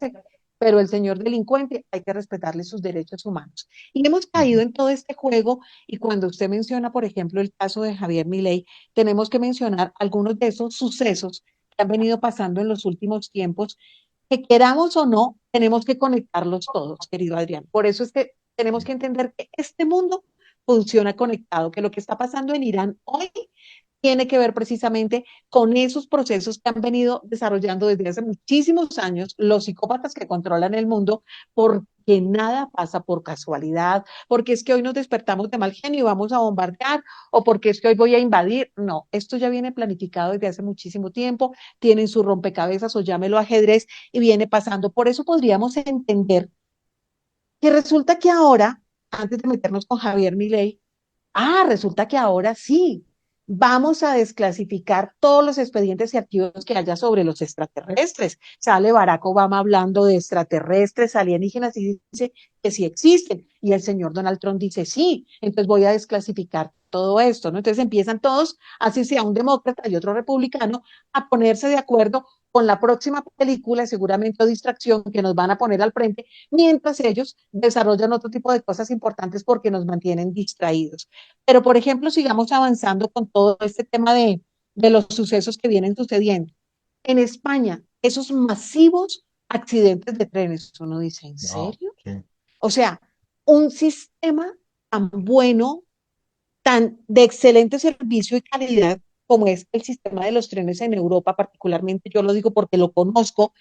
Pero el señor delincuente hay que respetarle sus derechos humanos. Y hemos caído en todo este juego y cuando usted menciona, por ejemplo, el caso de Javier Milei, tenemos que mencionar algunos de esos sucesos que han venido pasando en los últimos tiempos que queramos o no, tenemos que conectarlos todos, querido Adrián. Por eso es que tenemos que entender que este mundo funciona conectado, que lo que está pasando en Irán hoy tiene que ver precisamente con esos procesos que han venido desarrollando desde hace muchísimos años los psicópatas que controlan el mundo, porque nada pasa por casualidad, porque es que hoy nos despertamos de mal genio y vamos a bombardear, o porque es que hoy voy a invadir. No, esto ya viene planificado desde hace muchísimo tiempo, tienen su rompecabezas o llámelo ajedrez y viene pasando. Por eso podríamos entender que resulta que ahora, antes de meternos con Javier Milei, resulta que ahora sí, vamos a desclasificar todos los expedientes y archivos que haya sobre los extraterrestres. Sale Barack Obama hablando de extraterrestres, alienígenas y dice que sí existen. Y el señor Donald Trump dice sí, entonces voy a desclasificar todo esto, ¿no? Entonces empiezan todos, así sea un demócrata y otro republicano, a ponerse de acuerdo con la próxima película, seguramente o distracción que nos van a poner al frente, mientras ellos desarrollan otro tipo de cosas importantes porque nos mantienen distraídos. Pero, por ejemplo, sigamos avanzando con todo este tema de los sucesos que vienen sucediendo. En España, esos masivos accidentes de trenes, uno dice, ¿en No, serio? sí. O sea, un sistema tan bueno, tan de excelente servicio y calidad como es el sistema de los trenes en Europa, particularmente yo lo digo porque lo conozco,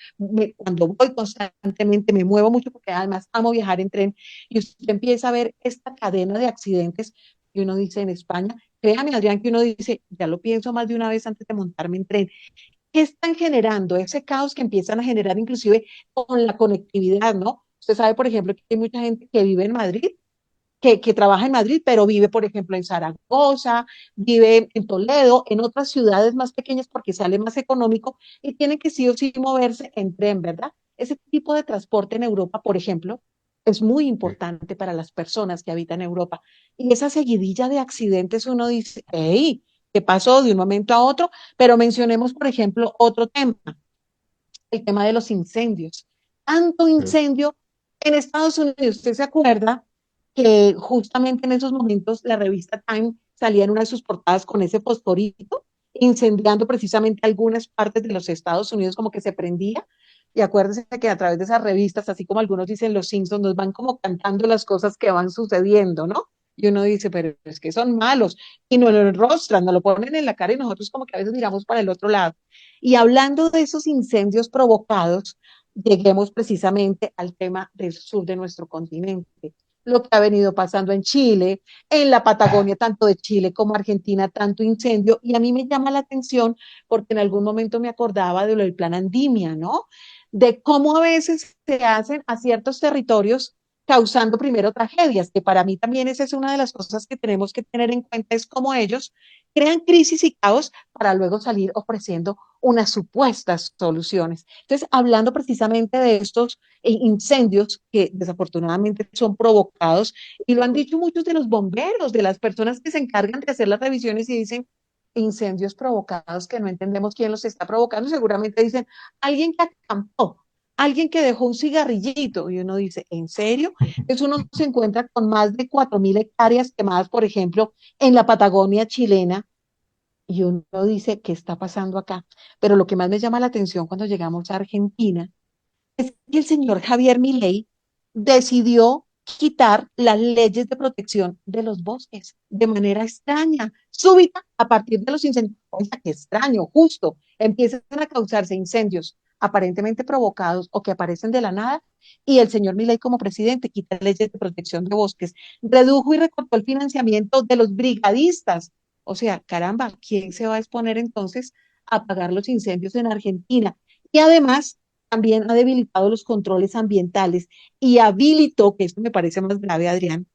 cuando voy constantemente me muevo mucho porque además amo viajar en tren y usted empieza a ver esta cadena de accidentes y uno dice en España, créame Adrián que uno dice, ya lo pienso más de una vez antes de montarme en tren, ¿qué están generando? Ese caos que empiezan a generar inclusive con la conectividad, ¿no? Usted sabe, por ejemplo, que hay mucha gente que vive en Madrid que trabaja en Madrid, pero vive, por ejemplo, en Zaragoza, vive en Toledo, en otras ciudades más pequeñas porque sale más económico y tienen que sí o sí moverse en tren, ¿verdad? Ese tipo de transporte en Europa, por ejemplo, es muy Sí, importante para las personas que habitan Europa. Y esa seguidilla de accidentes, uno dice, hey, ¿qué pasó de un momento a otro? Pero mencionemos, por ejemplo, otro tema, el tema de los incendios. Tanto sí. incendio en Estados Unidos. ¿Usted se acuerda que justamente en esos momentos la revista Time salía en una de sus portadas con ese fosforito, incendiando precisamente algunas partes de los Estados Unidos, como que se prendía? Y acuérdense que a través de esas revistas, así como algunos dicen los Simpsons, nos van como cantando las cosas que van sucediendo, ¿no? Y uno dice, pero es que son malos. Y nos lo enrostran, nos lo ponen en la cara y nosotros como que a veces miramos para el otro lado. Y hablando de esos incendios provocados, lleguemos precisamente al tema del sur de nuestro continente, lo que ha venido pasando en Chile, en la Patagonia, tanto de Chile como Argentina, tanto incendio, y a mí me llama la atención porque en algún momento me acordaba de lo del plan Andimia, ¿no? De cómo a veces se hacen a ciertos territorios causando primero tragedias, que para mí también esa es una de las cosas que tenemos que tener en cuenta, es cómo ellos crean crisis y caos para luego salir ofreciendo unas supuestas soluciones. Entonces, hablando precisamente de estos incendios que desafortunadamente son provocados, y lo han dicho muchos de los bomberos, de las personas que se encargan de hacer las revisiones y dicen incendios provocados que no entendemos quién los está provocando, seguramente dicen alguien que acampó, alguien que dejó un cigarrillito, y uno dice, ¿en serio? Entonces uno se encuentra con más de 4.000 hectáreas quemadas, por ejemplo, en la Patagonia chilena, y uno dice, ¿qué está pasando acá? Pero lo que más me llama la atención cuando llegamos a Argentina es que el señor Javier Milei decidió quitar las leyes de protección de los bosques de manera extraña, súbita, a partir de los incendios. Oiga, qué extraño, justo, empiezan a causarse incendios aparentemente provocados o que aparecen de la nada, y el señor Milei como presidente quita leyes de protección de bosques, redujo y recortó el financiamiento de los brigadistas. O sea, caramba, ¿quién se va a exponer entonces a apagar los incendios en Argentina? Y además también ha debilitado los controles ambientales y habilitó, que esto me parece más grave, Adrián,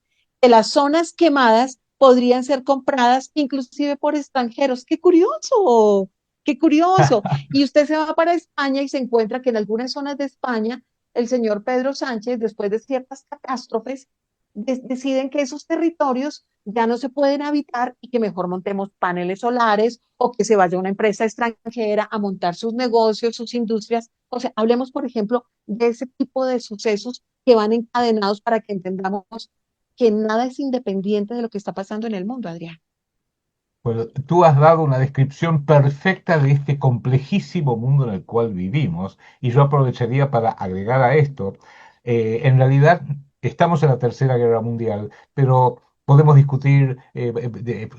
que las zonas quemadas podrían ser compradas inclusive por extranjeros. ¡Qué curioso! ¡Qué curioso! Y usted se va para España y se encuentra que en algunas zonas de España el señor Pedro Sánchez, después de ciertas catástrofes, deciden que esos territorios ya no se pueden habitar y que mejor montemos paneles solares o que se vaya una empresa extranjera a montar sus negocios, sus industrias. O sea, hablemos, por ejemplo, de ese tipo de sucesos que van encadenados para que entendamos que nada es independiente de lo que está pasando en el mundo, Adrián. Bueno, tú has dado una descripción perfecta de este complejísimo mundo en el cual vivimos y yo aprovecharía para agregar a esto, en realidad estamos en la Tercera Guerra Mundial, pero podemos discutir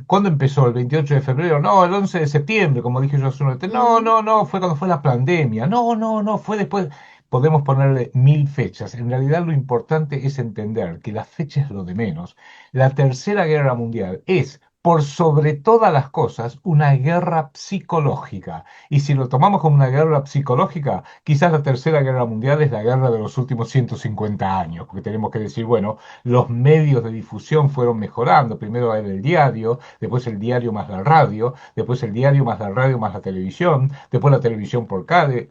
cuándo empezó, el 28 de febrero, no, el 11 de septiembre, como dije yo hace un momento, no, Mm, no, no, fue cuando fue la pandemia, no, no, no, fue después. Podemos ponerle mil fechas. En realidad lo importante es entender que la fecha es lo de menos. La Tercera Guerra Mundial es por sobre todas las cosas, una guerra psicológica. Y si lo tomamos como una guerra psicológica, quizás la Tercera Guerra Mundial es la guerra de los últimos 150 años, porque tenemos que decir, bueno, los medios de difusión fueron mejorando. Primero era el diario, después el diario más la radio, después el diario más la radio más la televisión, después la televisión por cable,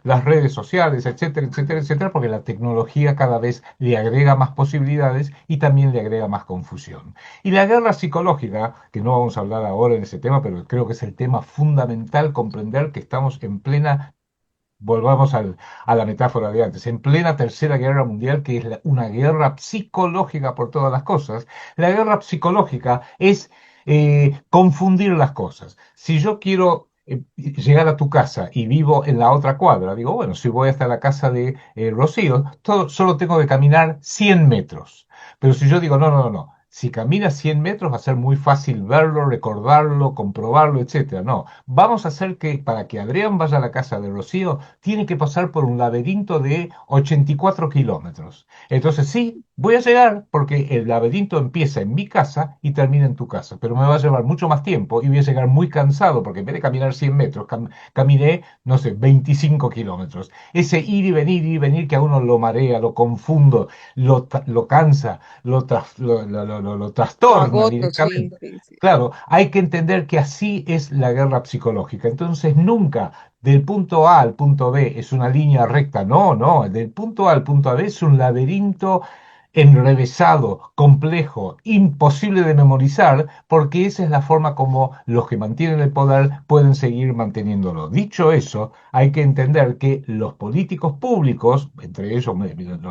las redes sociales, etcétera, etcétera, etcétera, porque la tecnología cada vez le agrega más posibilidades y también le agrega más confusión. Y la guerra psicológica, que no vamos a hablar ahora en ese tema, pero creo que es el tema fundamental comprender que estamos en plena, volvamos a la metáfora de antes, en plena Tercera Guerra Mundial, que es una guerra psicológica por todas las cosas. La guerra psicológica es confundir las cosas. Si yo quiero llegar a tu casa y vivo en la otra cuadra, digo, bueno, si voy hasta la casa de Rocío, solo tengo que caminar 100 metros. Pero si yo digo, no, no, no, no. Si caminas 100 metros va a ser muy fácil verlo, recordarlo, comprobarlo, etcétera. No, vamos a hacer que para que Adrián vaya a la casa de Rocío, tiene que pasar por un laberinto de 84 kilómetros. Entonces sí, Voy a llegar porque el laberinto empieza en mi casa y termina en tu casa, pero me va a llevar mucho más tiempo y voy a llegar muy cansado porque en vez de caminar 100 metros, caminé, no sé, 25 kilómetros. Ese ir y venir que a uno lo marea, lo confundo, lo cansa, lo Lo trastorna agoto, sí, directamente. sí, sí. Claro, hay que entender que así es la guerra psicológica. Entonces, nunca del punto A al punto B es una línea recta. No, no, del punto A al punto B es un laberinto enrevesado, complejo, imposible de memorizar, porque esa es la forma como los que mantienen el poder pueden seguir manteniéndolo. Dicho eso, hay que entender que los políticos públicos, entre ellos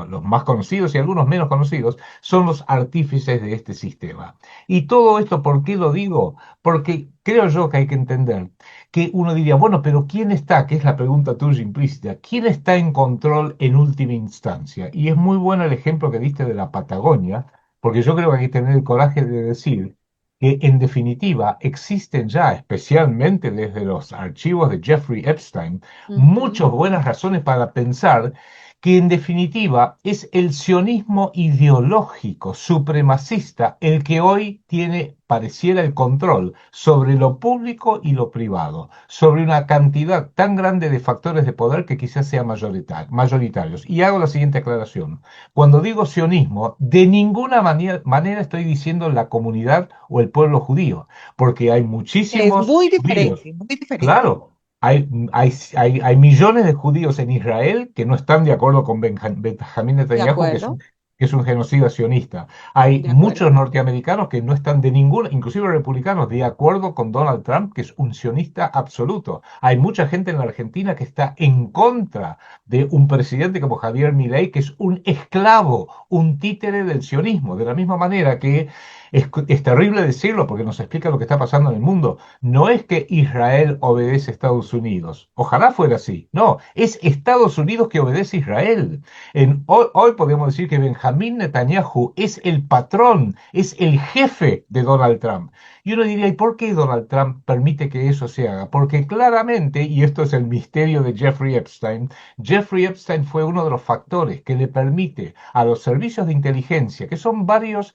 los más conocidos y algunos menos conocidos, son los artífices de este sistema. Y todo esto, ¿por qué lo digo? Porque creo yo que hay que entender que uno diría, bueno, pero ¿quién está? Que es la pregunta tuya implícita. ¿Quién está en control en última instancia? Y es muy bueno el ejemplo que diste de la Patagonia, porque yo creo que hay que tener el coraje de decir que en definitiva existen ya, especialmente desde los archivos de Jeffrey Epstein, Ujú. muchas buenas razones para pensar que en definitiva es el sionismo ideológico supremacista el que hoy tiene, pareciera, el control sobre lo público y lo privado, sobre una cantidad tan grande de factores de poder que quizás sean mayoritarios. Y hago la siguiente aclaración. Cuando digo sionismo, de ninguna manera estoy diciendo la comunidad o el pueblo judío, porque hay Es muchísimos muy judíos. diferente, muy diferente. Claro, hay millones de judíos en Israel que no están de acuerdo con Benjamín ¿De Netanyahu, acuerdo? que es un genocida sionista. Hay ¿De muchos acuerdo? norteamericanos que no están de ninguna, inclusive republicanos, de acuerdo con Donald Trump, que es un sionista absoluto. Hay mucha gente en la Argentina que está en contra de un presidente como Javier Milei, que es un esclavo, un títere del sionismo. De la misma manera que es terrible decirlo porque nos explica lo que está pasando en el mundo. No es que Israel obedece a Estados Unidos. Ojalá fuera así. No, es Estados Unidos que obedece a Israel. Hoy podemos decir que Benjamín Netanyahu es el patrón, es el jefe de Donald Trump. Y uno diría, ¿y por qué Donald Trump permite que eso se haga? Porque claramente, y esto es el misterio de Jeffrey Epstein fue uno de los factores que le permite a los servicios de inteligencia, que son varios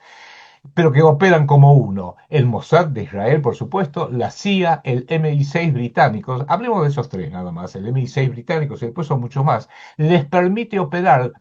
pero que operan como uno. El Mossad de Israel, por supuesto, la CIA, el MI6 británicos, hablemos de esos tres nada más, el MI6 británicos y después son muchos más, les permite operar,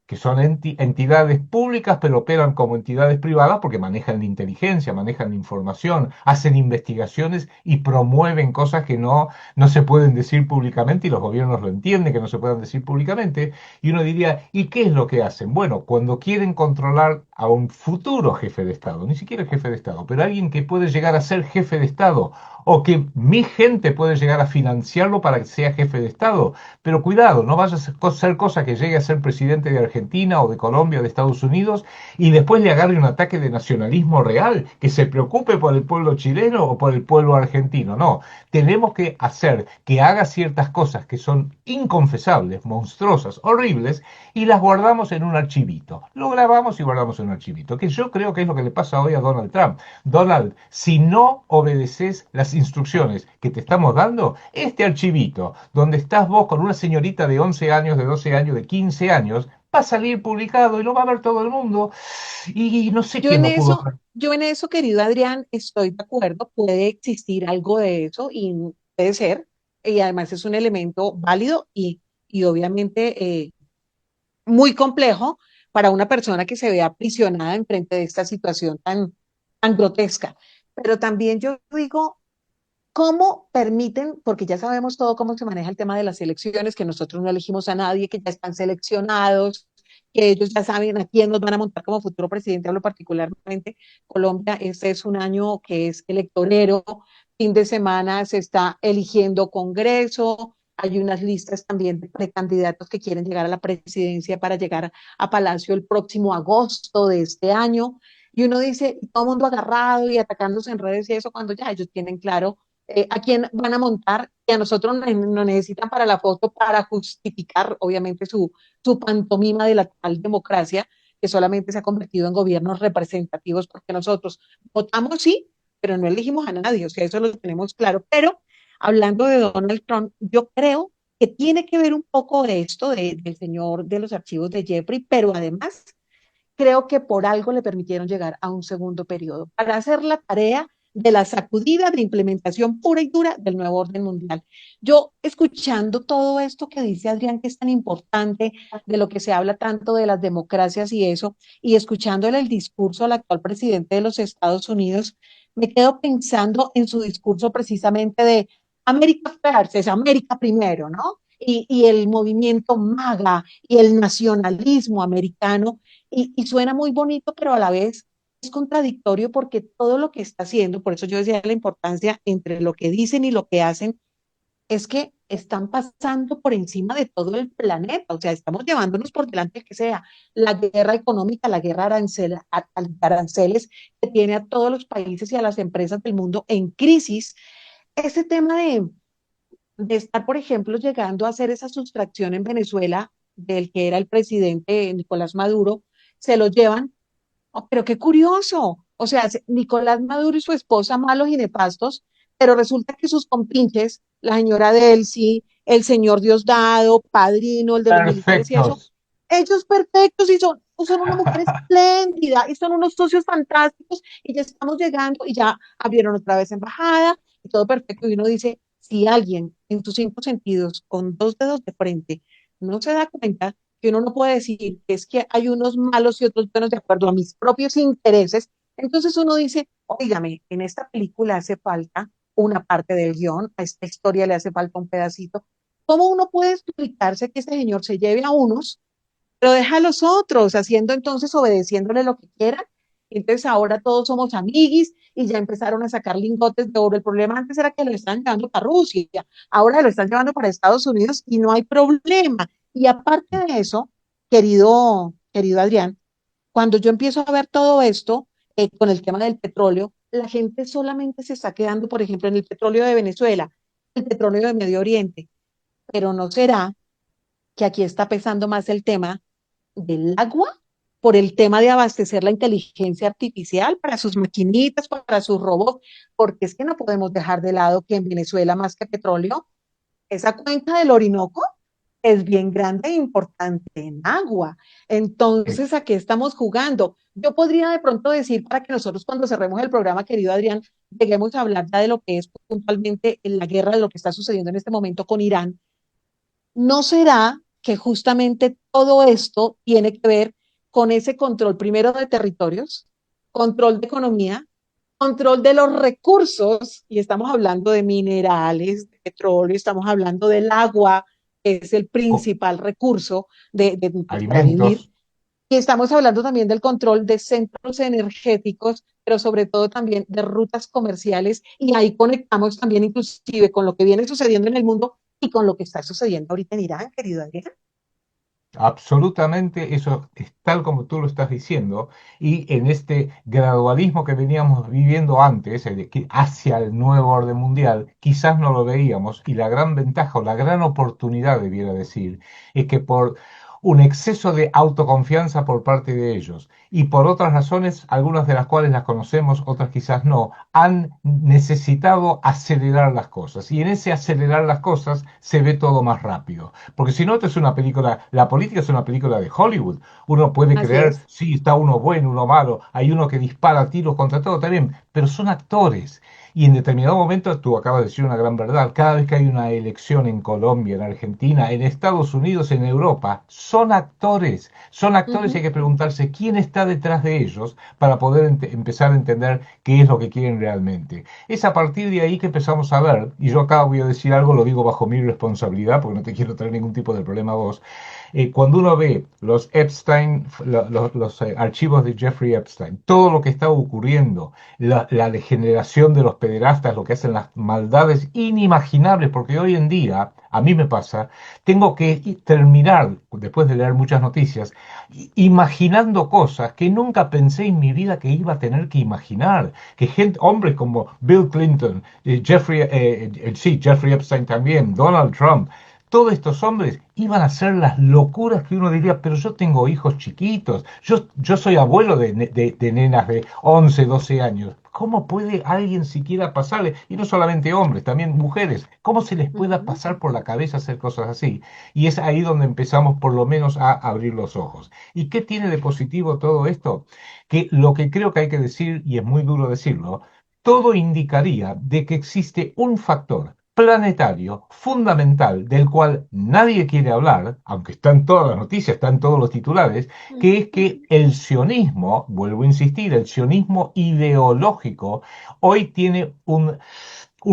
que son entidades públicas, pero operan como entidades privadas porque manejan la inteligencia, manejan la información, hacen investigaciones y promueven cosas que no se pueden decir públicamente y los gobiernos lo entienden que no se puedan decir públicamente. Y uno diría, ¿y qué es lo que hacen? Bueno, cuando quieren controlar a un futuro jefe de Estado, ni siquiera jefe de Estado, pero alguien que puede llegar a ser jefe de Estado o que mi gente puede llegar a financiarlo para que sea jefe de Estado. Pero cuidado, no vaya a ser cosa que llegue a ser presidente de Argentina o de Colombia o de Estados Unidos y después le agarre un ataque de nacionalismo real, que se preocupe por el pueblo chileno o por el pueblo argentino. No, tenemos que hacer que haga ciertas cosas que son inconfesables, monstruosas, horribles, y las guardamos en un archivito. Lo grabamos y guardamos en un archivito, que yo creo que es lo que le pasa hoy a Donald Trump. Donald, si no obedeces las instrucciones que te estamos dando, este archivito, donde estás vos con una señorita de 11 años, de 12 años, de 15 años, va a salir publicado y lo va a ver todo el mundo. Y no sé Yo quién en lo pudo eso, hacer. yo en eso, querido Adrián, estoy de acuerdo, puede existir algo de eso y puede ser, y además es un elemento válido y obviamente muy complejo para una persona que se vea aprisionada en frente de esta situación tan grotesca. Pero también yo digo, ¿cómo permiten, porque ya sabemos todo cómo se maneja el tema de las elecciones, que nosotros no elegimos a nadie, que ya están seleccionados, que ellos ya saben a quién nos van a montar como futuro presidente? Hablo particularmente Colombia, este es un año que es electorero, fin de semana se está eligiendo Congreso, hay unas listas también de precandidatos que quieren llegar a la presidencia para llegar a Palacio el próximo agosto de este año. Y uno dice, todo el mundo agarrado y atacándose en redes y eso, cuando ya ellos tienen claro a quién van a montar y a nosotros nos necesitan para la foto para justificar, obviamente, su pantomima de la tal democracia, que solamente se ha convertido en gobiernos representativos, porque nosotros votamos sí, pero no elegimos a nadie, o sea, eso lo tenemos claro. Pero hablando de Donald Trump, yo creo que tiene que ver un poco de esto del señor de los archivos de Jeffrey, pero además creo que por algo le permitieron llegar a un segundo periodo, para hacer la tarea de la sacudida de implementación pura y dura del nuevo orden mundial. Yo, escuchando todo esto que dice Adrián, que es tan importante, de lo que se habla tanto de las democracias y eso, y escuchándole el discurso al actual presidente de los Estados Unidos, me quedo pensando en su discurso precisamente de América First, es América primero, ¿no? Y el movimiento MAGA y el nacionalismo americano, y suena muy bonito, pero a la vez es contradictorio porque todo lo que está haciendo, por eso yo decía la importancia entre lo que dicen y lo que hacen, es que están pasando por encima de todo el planeta, o sea, estamos llevándonos por delante que sea la guerra económica, la guerra aranceles que tiene a todos los países y a las empresas del mundo en crisis. Ese tema de estar, por ejemplo, llegando a hacer esa sustracción en Venezuela del que era el presidente Nicolás Maduro, se lo llevan. Oh, pero qué curioso. O sea, Nicolás Maduro y su esposa malos y nefastos, pero resulta que sus compinches, la señora Delcy, el señor Diosdado, Padrino, el de los militares y eso, Perfectos. ellos perfectos y son una mujer espléndida y son unos socios fantásticos y ya estamos llegando y ya abrieron otra vez embajada y todo perfecto. Y uno dice, si alguien en sus cinco sentidos, con dos dedos de frente, no se da cuenta que uno no puede decir que es que hay unos malos y otros buenos de acuerdo a mis propios intereses, entonces uno dice, oígame, en esta película hace falta una parte del guión, a esta historia le hace falta un pedacito. ¿Cómo uno puede explicarse que este señor se lleve a unos, pero deja a los otros, haciendo entonces, obedeciéndole lo que quieran? Entonces ahora todos somos amiguis y ya empezaron a sacar lingotes de oro. El problema antes era que lo están llevando para Rusia, ahora lo están llevando para Estados Unidos y no hay problema. Y aparte de eso, querido Adrián, cuando yo empiezo a ver todo esto con el tema del petróleo, la gente solamente se está quedando, por ejemplo, en el petróleo de Venezuela, el petróleo de Medio Oriente, pero ¿no será que aquí está pesando más el tema del agua por el tema de abastecer la inteligencia artificial para sus maquinitas, para sus robots? Porque es que no podemos dejar de lado que en Venezuela, más que petróleo, esa cuenca del Orinoco es bien grande e importante en agua. Eh, Entonces, ¿a qué estamos jugando? Yo podría de pronto decir, para que nosotros cuando cerremos el programa, querido Adrián, lleguemos a hablar ya de lo que es puntualmente la guerra, de lo que está sucediendo en este momento con Irán. ¿No será que justamente todo esto tiene que ver con ese control, primero de territorios, control de economía, control de los recursos, y estamos hablando de minerales, de petróleo, estamos hablando del agua, que es el o- principal recurso para vivir, alimentos. y estamos hablando también del control de centros energéticos, pero sobre todo también de rutas comerciales, y ahí conectamos también inclusive con lo que viene sucediendo en el mundo y con lo que está sucediendo ahorita en Irán, querido Adrián. Absolutamente, eso es tal como tú lo estás diciendo, y en este gradualismo que veníamos viviendo antes, hacia el nuevo orden mundial, quizás no lo veíamos, y la gran ventaja o la gran oportunidad, debiera decir, es que por un exceso de autoconfianza por parte de ellos y por otras razones, algunas de las cuales las conocemos, otras quizás no, han necesitado acelerar las cosas, y en ese acelerar las cosas se ve todo más rápido. Porque si no, esto es una película, la política es una película de Hollywood. Uno puede Así creer, es. sí, está uno bueno, uno malo, hay uno que dispara tiros contra todo, también, pero son actores. Y en determinado momento, tú acabas de decir una gran verdad, cada vez que hay una elección en Colombia, en Argentina, en Estados Unidos, en Europa, son Uh actores y hay -huh. que preguntarse quién está detrás de ellos para poder empezar a entender qué es lo que quieren realmente. Es a partir de ahí que empezamos a ver, y yo acá voy a decir algo, lo digo bajo mi responsabilidad, porque no te quiero traer ningún tipo de problema a vos. Cuando uno ve los Epstein, los archivos de Jeffrey Epstein, todo lo que está ocurriendo, la degeneración de los pederastas, lo que hacen las maldades inimaginables, porque hoy en día, a mí me pasa, tengo que terminar, después de leer muchas noticias, imaginando cosas que nunca pensé en mi vida que iba a tener que imaginar. Que gente, hombres como Bill Clinton, sí, Jeffrey Epstein también, Donald Trump, todos estos hombres iban a hacer las locuras que uno diría, pero yo tengo hijos chiquitos, yo soy abuelo de nenas de 11 12 años. ¿Cómo puede alguien siquiera pasarle, y no solamente hombres, también mujeres, cómo se les pueda Ujú. pasar por la cabeza hacer cosas así? Y es ahí donde empezamos por lo menos a abrir los ojos. ¿Y qué tiene de positivo todo esto? Que lo que creo que hay que decir, y es muy duro decirlo, todo indicaría de que existe un factor planetario fundamental del cual nadie quiere hablar, aunque está en todas las noticias, está en todos los titulares, que es que el sionismo, vuelvo a insistir, el sionismo ideológico hoy tiene un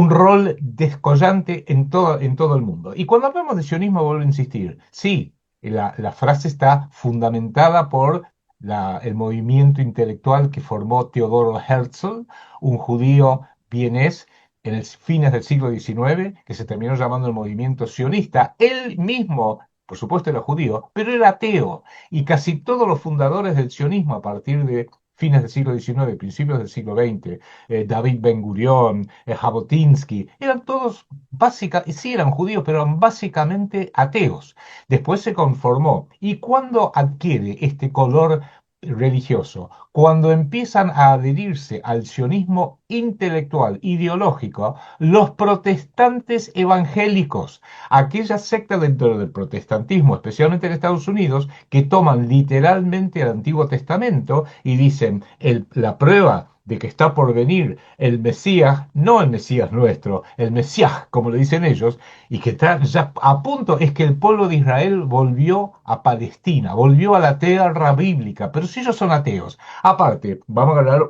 rol descollante en todo el mundo. Y cuando hablamos de sionismo, vuelvo a insistir, sí, la frase está fundamentada por el movimiento intelectual que formó Teodoro Herzl, un judío vienés en el fines del siglo XIX, que se terminó llamando el movimiento sionista. Él mismo, por supuesto, era judío, pero era ateo. Y casi todos los fundadores del sionismo a partir de fines del siglo XIX, principios del siglo XX, David Ben Gurión, Jabotinsky, eran todos básicamente, sí eran judíos, pero eran básicamente ateos. Después se conformó. ¿Y cuando adquiere este color religioso? Cuando empiezan a adherirse al sionismo intelectual, ideológico, los protestantes evangélicos, aquella secta dentro del protestantismo, especialmente en Estados Unidos, que toman literalmente el Antiguo Testamento y dicen, la prueba de que está por venir el Mesías, no el Mesías nuestro, el Mesías, como le dicen ellos, y que está ya a punto, es que el pueblo de Israel volvió a Palestina, volvió a la tierra bíblica, pero si ellos son ateos. Aparte, vamos a hablar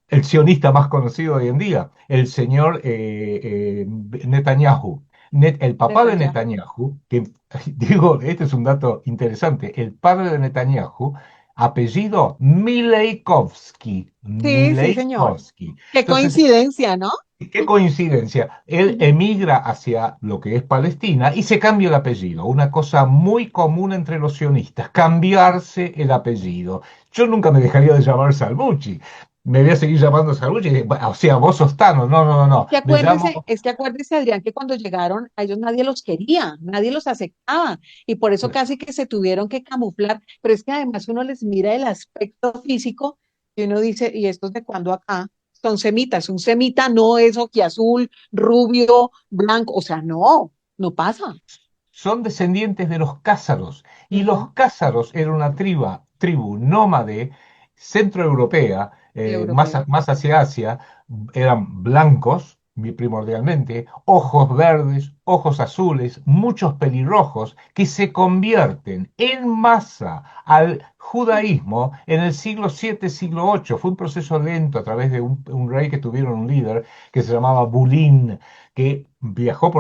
el sionista más conocido hoy en día, el señor Netanyahu. El papá de Netanyahu. Netanyahu, que digo, este es un dato interesante, el padre de Netanyahu, apellido Mileikovsky, Sí, sí, señor. Mileikovsky. Qué Entonces, coincidencia, ¿no? qué coincidencia, él emigra hacia lo que es Palestina y se cambia el apellido, una cosa muy común entre los sionistas, cambiarse el apellido. Yo nunca me dejaría de llamar Salvucci, me voy a seguir llamando Salvucci, o sea, vos sos Tano, no, no, no, no, me llamo... Es que acuérdese, Adrián, que cuando llegaron a ellos nadie los quería, nadie los aceptaba, y por eso casi que se tuvieron que camuflar, pero es que además uno les mira el aspecto físico y uno dice, ¿y estos de cuándo acá? Son semitas, un semita no es ojiazul, rubio, blanco, o sea, no, no pasa. Son descendientes de los cázaros, y Ujú. los cázaros eran una tribu nómade centroeuropea, Europeo. más hacia Asia, eran blancos primordialmente, ojos verdes, ojos azules, muchos pelirrojos, que se convierten en masa al judaísmo en el siglo VII, siglo VIII. Fue un proceso lento a través de un rey que tuvieron un líder que se llamaba Bulín, que viajó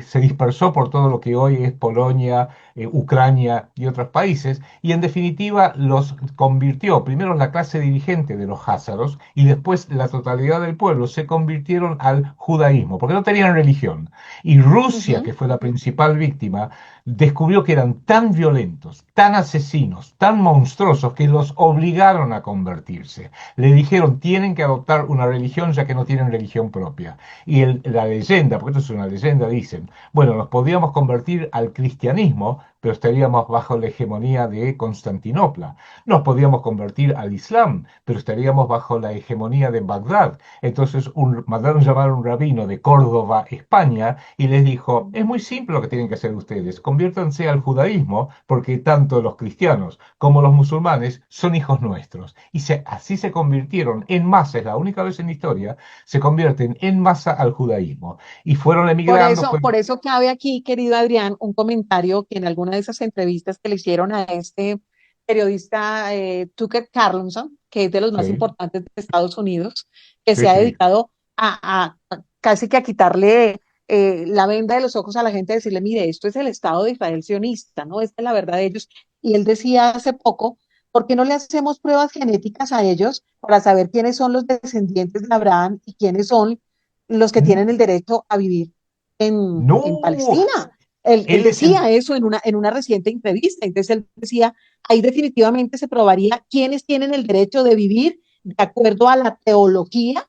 se dispersó por todo lo que hoy es Polonia, Ucrania y otros países, y en definitiva los convirtió, primero la clase dirigente de los házaros, y después la totalidad del pueblo se convirtieron al judaísmo, porque no tenían religión. Y Rusia, Ujú. que fue la principal víctima, descubrió que eran tan violentos, tan asesinos, tan monstruosos, que los obligaron a convertirse. Le dijeron, tienen que adoptar una religión ya que no tienen religión propia. Y la leyenda, porque esto es una leyenda, dicen, bueno, nos podíamos convertir al cristianismo, pero estaríamos bajo la hegemonía de Constantinopla. Nos podíamos convertir al Islam, pero estaríamos bajo la hegemonía de Bagdad. Entonces mandaron llamar a un rabino de Córdoba, España, y les dijo, es muy simple lo que tienen que hacer ustedes, conviértanse al judaísmo, porque tanto los cristianos como los musulmanes son hijos nuestros. Y así se convirtieron en masa, es la única vez en la historia, se convierten en masa al judaísmo. Y fueron emigrando, Por eso cabe aquí, querido Adrián, un comentario que en alguna de esas entrevistas que le hicieron a este periodista Tucker Carlson, que es de los más sí, importantes de Estados Unidos, que sí, se ha sí. dedicado a casi que a quitarle la venda de los ojos a la gente, a decirle, mire, esto es el Estado de Israel sionista, ¿no? Esta es la verdad de ellos. Y él decía hace poco, ¿por qué no le hacemos pruebas genéticas a ellos para saber quiénes son los descendientes de Abraham y quiénes son los que tienen el derecho a vivir en No, Palestina? Él él es el... decía eso en una reciente entrevista. Entonces él decía, ahí definitivamente se probaría quiénes tienen el derecho de vivir de acuerdo a la teología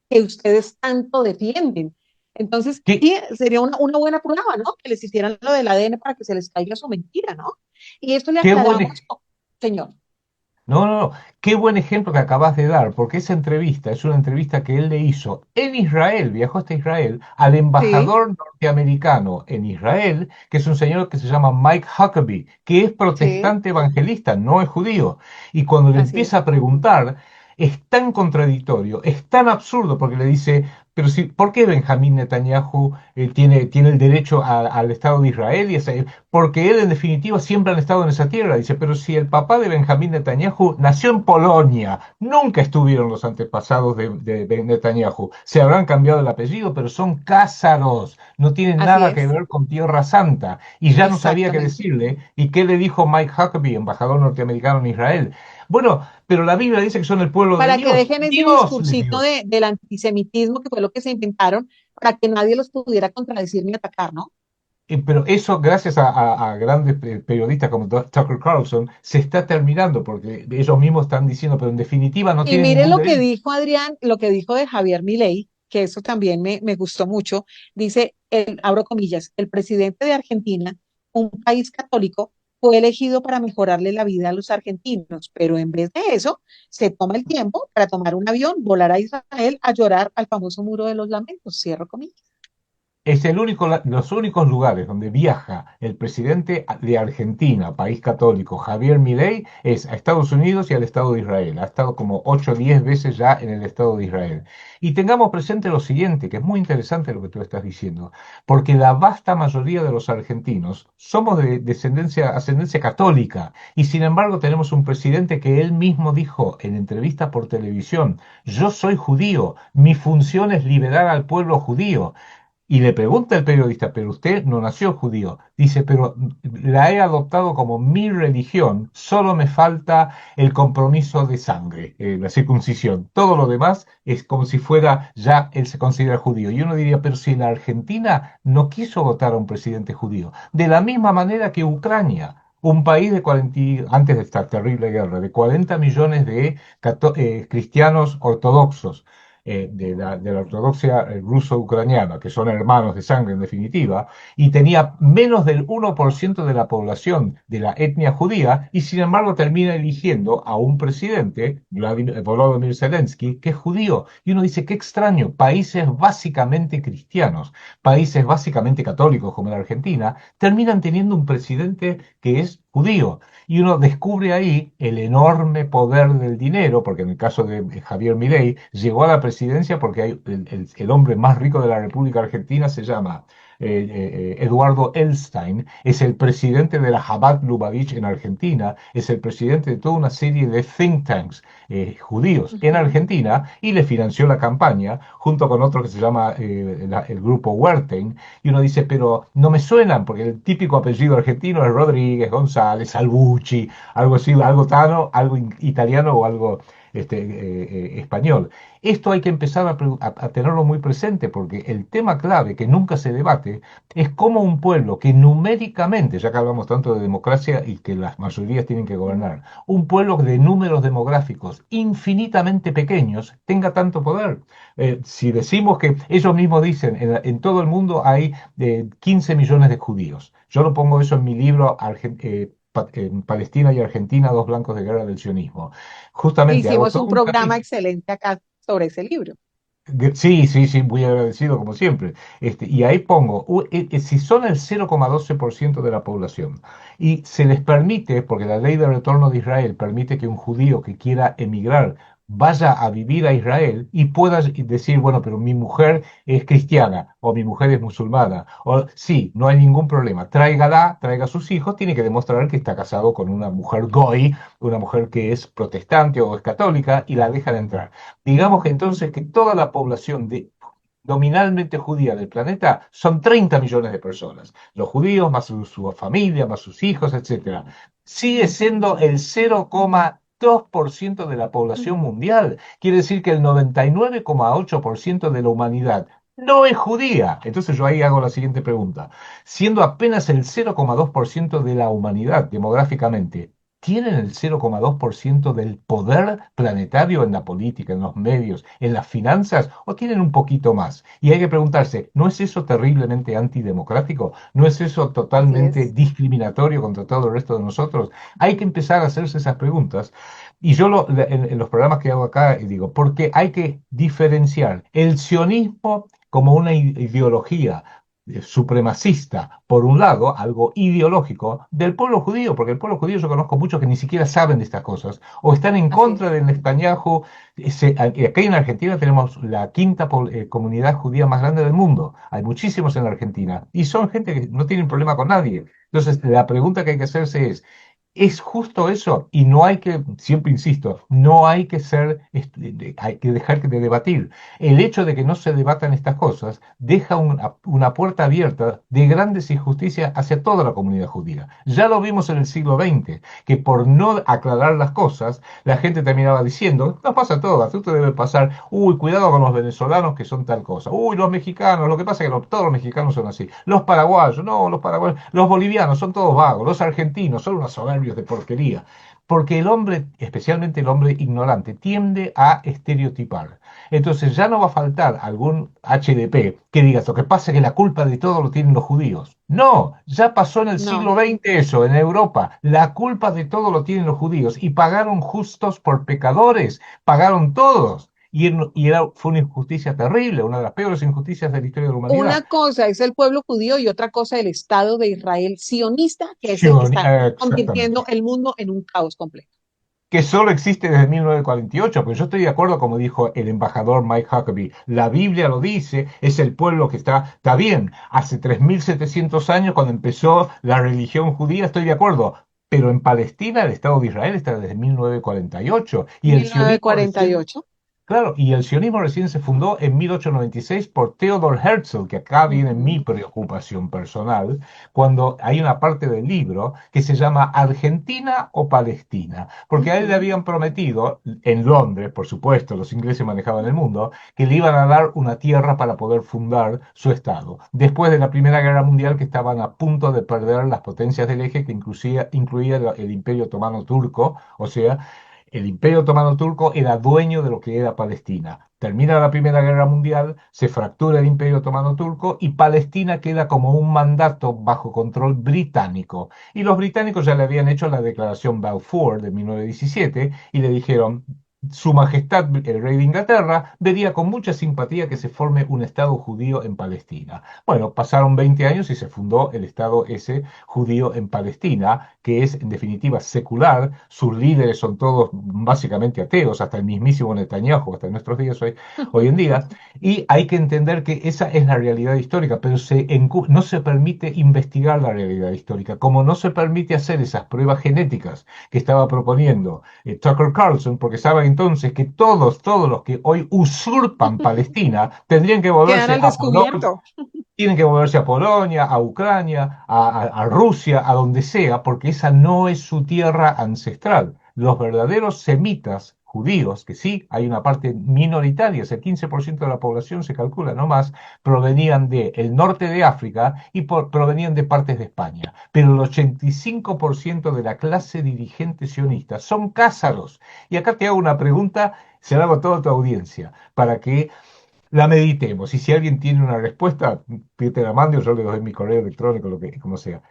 que ustedes tanto defienden. Entonces, ¿Qué, sí, sería una buena prueba, ¿no? Que les hicieran lo del ADN para que se les caiga su mentira, ¿no? Y esto le qué buen, aclaramos, oh, señor. No, no, no. Qué buen ejemplo que acabas de dar, porque esa entrevista es una entrevista que él le hizo en Israel, viajó hasta Israel, al Sí, embajador norteamericano en Israel, que es un señor que se llama Mike Huckabee, que es sí, protestante evangelista, no es judío. Y cuando le así es. empieza a preguntar, es tan contradictorio, es tan absurdo, porque le dice, pero si, ¿por qué Benjamín Netanyahu tiene el derecho al Estado de Israel? Porque él en definitiva siempre han estado en esa tierra. Dice, pero si el papá de Benjamín Netanyahu nació en Polonia, nunca estuvieron los antepasados de Netanyahu. Se habrán cambiado el apellido, pero son cázaros, no tienen Así nada que es, ver con Tierra Santa. Y ya no sabía qué exactamente. decirle. ¿Y qué le dijo Mike Huckabee, embajador norteamericano en Israel? Bueno, pero la Biblia dice que son el pueblo de Para que Dios. dejen ese Dios les discursito dio. del antisemitismo, que fue lo que se inventaron, para que nadie los pudiera contradecir ni atacar, ¿no? Pero eso, gracias a grandes periodistas como Tucker Carlson, se está terminando porque ellos mismos están diciendo, pero en definitiva no Y tiene mire ningún lo que derecho. dijo Adrián, lo que dijo de Javier Milei, que eso también me gustó mucho. Dice, abro comillas, el presidente de Argentina, un país católico, fue elegido para mejorarle la vida a los argentinos, pero en vez de eso, se toma el tiempo para tomar un avión, volar a Israel a llorar al famoso muro de los lamentos. Cierro comillas. Es el único, los únicos lugares donde viaja el presidente de Argentina, país católico, Javier Milei, es a Estados Unidos y al Estado de Israel. Ha estado como 8 o 10 veces ya en el Estado de Israel. Y tengamos presente lo siguiente, que es muy interesante lo que tú estás diciendo, porque la vasta mayoría de los argentinos somos de ascendencia católica, y sin embargo tenemos un presidente que él mismo dijo en entrevista por televisión, yo soy judío, mi función es liberar al pueblo judío. Y le pregunta el periodista, pero usted no nació judío. Dice, pero la he adoptado como mi religión, solo me falta el compromiso de sangre, la circuncisión. Todo lo demás es como si fuera ya él se considera judío. Y uno diría, pero si la Argentina no quiso votar a un presidente judío, de la misma manera que Ucrania. Un país de 40, antes de esta terrible guerra, de 40 millones de cristianos ortodoxos, de la ortodoxia ruso-ucraniana, que son hermanos de sangre en definitiva, y tenía menos del 1% de la población de la etnia judía, y sin embargo termina eligiendo a un presidente, Volodymyr Zelensky, que es judío. Y uno dice, qué extraño, países básicamente cristianos, países básicamente católicos como la Argentina, terminan teniendo un presidente que es judío. Y uno descubre ahí el enorme poder del dinero, porque en el caso de Javier Milei, llegó a la presidencia porque el hombre más rico de la República Argentina se llama Eduardo Elstein, es el presidente de la Chabad Lubavitch en Argentina, es el presidente de toda una serie de think tanks judíos en Ujú. Argentina y le financió la campaña junto con otro que se llama el grupo Wertheim. Y uno dice, pero no me suenan, porque el típico apellido argentino es Rodríguez, González, Albucci, algo así, algo tano, algo italiano o algo español. Esto hay que empezar a tenerlo muy presente, porque el tema clave que nunca se debate es cómo un pueblo que numéricamente, ya que hablamos tanto de democracia y que las mayorías tienen que gobernar, un pueblo de números demográficos infinitamente pequeños tenga tanto poder. Si decimos que ellos mismos dicen, en todo el mundo hay 15 millones de judíos. Yo lo pongo eso en mi libro en Palestina y Argentina, dos blancos de guerra del sionismo. Justamente hago Hicimos todo un un programa capítulo. excelente acá sobre ese libro. Sí, sí, sí, muy agradecido como siempre. Y ahí pongo, si son el 0,12% de la población y se les permite, porque la ley de retorno de Israel permite que un judío que quiera emigrar vaya a vivir a Israel y pueda decir, bueno, pero mi mujer es cristiana o mi mujer es musulmana, o sí, no hay ningún problema, tráigala, traiga a sus hijos, tiene que demostrar que está casado con una mujer goy, una mujer que es protestante o es católica y la dejan entrar. Digamos que entonces que toda la población nominalmente judía del planeta son 30 millones de personas. Los judíos más su familia, más sus hijos, etcétera. Sigue siendo el 0,2% de la población mundial. Quiere decir que el 99,8% de la humanidad no es judía. Entonces yo ahí hago la siguiente pregunta. Siendo apenas el 0,2% de la humanidad demográficamente, tienen el 0,2% del poder planetario en la política, en los medios, en las finanzas, o tienen un poquito más. Y hay que preguntarse, ¿no es eso terriblemente antidemocrático? ¿No es eso Así totalmente es. discriminatorio contra todo el resto de nosotros? Hay que empezar a hacerse esas preguntas. Y yo en los programas que hago acá digo, porque hay que diferenciar el sionismo como una ideología supremacista, por un lado, algo ideológico, del pueblo judío, porque el pueblo judío yo conozco muchos que ni siquiera saben de estas cosas, o están en Así contra es. del Netanyahu. Acá en Argentina tenemos la quinta comunidad judía más grande del mundo. Hay muchísimos en Argentina, y son gente que no tienen problema con nadie. Entonces, la pregunta que hay que hacerse es justo eso, y no hay que, siempre insisto, no hay que ser, hay que dejar de debatir. El hecho de que no se debatan estas cosas deja una puerta abierta de grandes injusticias hacia toda la comunidad judía. Ya lo vimos en el siglo XX, que por no aclarar las cosas, la gente terminaba diciendo, nos pasa todo, a tú te debe pasar, uy, cuidado con los venezolanos que son tal cosa, uy, los mexicanos, lo que pasa es que todos los mexicanos son así, los paraguayos, no, los paraguayos, los bolivianos son todos vagos, los argentinos son unos soberbios de porquería. Porque el hombre, especialmente el hombre ignorante, tiende a estereotipar. Entonces ya no va a faltar algún HDP que diga, lo que pasa es que la culpa de todo lo tienen los judíos. No, ya pasó en el siglo No. XX eso, en Europa. La culpa de todo lo tienen los judíos y pagaron justos por pecadores, pagaron todos. Fue una injusticia terrible, una de las peores injusticias de la historia de la humanidad. Una cosa es el pueblo judío y otra cosa el Estado de Israel sionista, que es el que está convirtiendo Exactamente. el mundo en un caos completo. Que solo existe desde 1948, pero yo estoy de acuerdo, como dijo el embajador Mike Huckabee, la Biblia lo dice, es el pueblo que está bien, hace 3700 años cuando empezó la religión judía, estoy de acuerdo, pero en Palestina el Estado de Israel está desde 1948 y el sionismo recién. 1948. Claro, y el sionismo recién se fundó en 1896 por Theodor Herzl, que acá viene mi Ujú. preocupación personal, cuando hay una parte del libro que se llama Argentina o Palestina, porque a él le Ujú. habían prometido, en Londres, por supuesto, los ingleses manejaban el mundo, que le iban a dar una tierra para poder fundar su estado, después de la Primera Guerra Mundial que estaban a punto de perder las potencias del eje, que incluía el Imperio Otomano Turco, o sea, el Imperio Otomano Turco era dueño de lo que era Palestina. Termina la Primera Guerra Mundial, se fractura el Imperio Otomano Turco y Palestina queda como un mandato bajo control británico. Y los británicos ya le habían hecho la declaración Balfour de 1917 y le dijeron, Su Majestad el Rey de Inglaterra vería con mucha simpatía que se forme un Estado judío en Palestina. Bueno, pasaron 20 años y se fundó el Estado ese judío en Palestina, que es en definitiva secular. Sus líderes son todos básicamente ateos, hasta el mismísimo Netanyahu, hasta nuestros días hoy en día. Y hay que entender que esa es la realidad histórica, pero no se permite investigar la realidad histórica, como no se permite hacer esas pruebas genéticas que estaba proponiendo Tucker Carlson, porque saben entonces que todos los que hoy usurpan Palestina tendrían que Quedan volverse al a Polonia, descubierto. tienen que volverse a Polonia, a Ucrania, a Rusia, a donde sea, porque esa no es su tierra ancestral. Los verdaderos semitas judíos, que sí, hay una parte minoritaria, es el 15% de la población, se calcula, no más, provenían del norte de África y provenían de partes de España. Pero el 85% de la clase dirigente sionista son cázaros. Y acá te hago una pregunta, se la hago a toda tu audiencia, para que la meditemos. Y si alguien tiene una respuesta, que te la mande o yo le doy mi correo electrónico, lo que, como sea.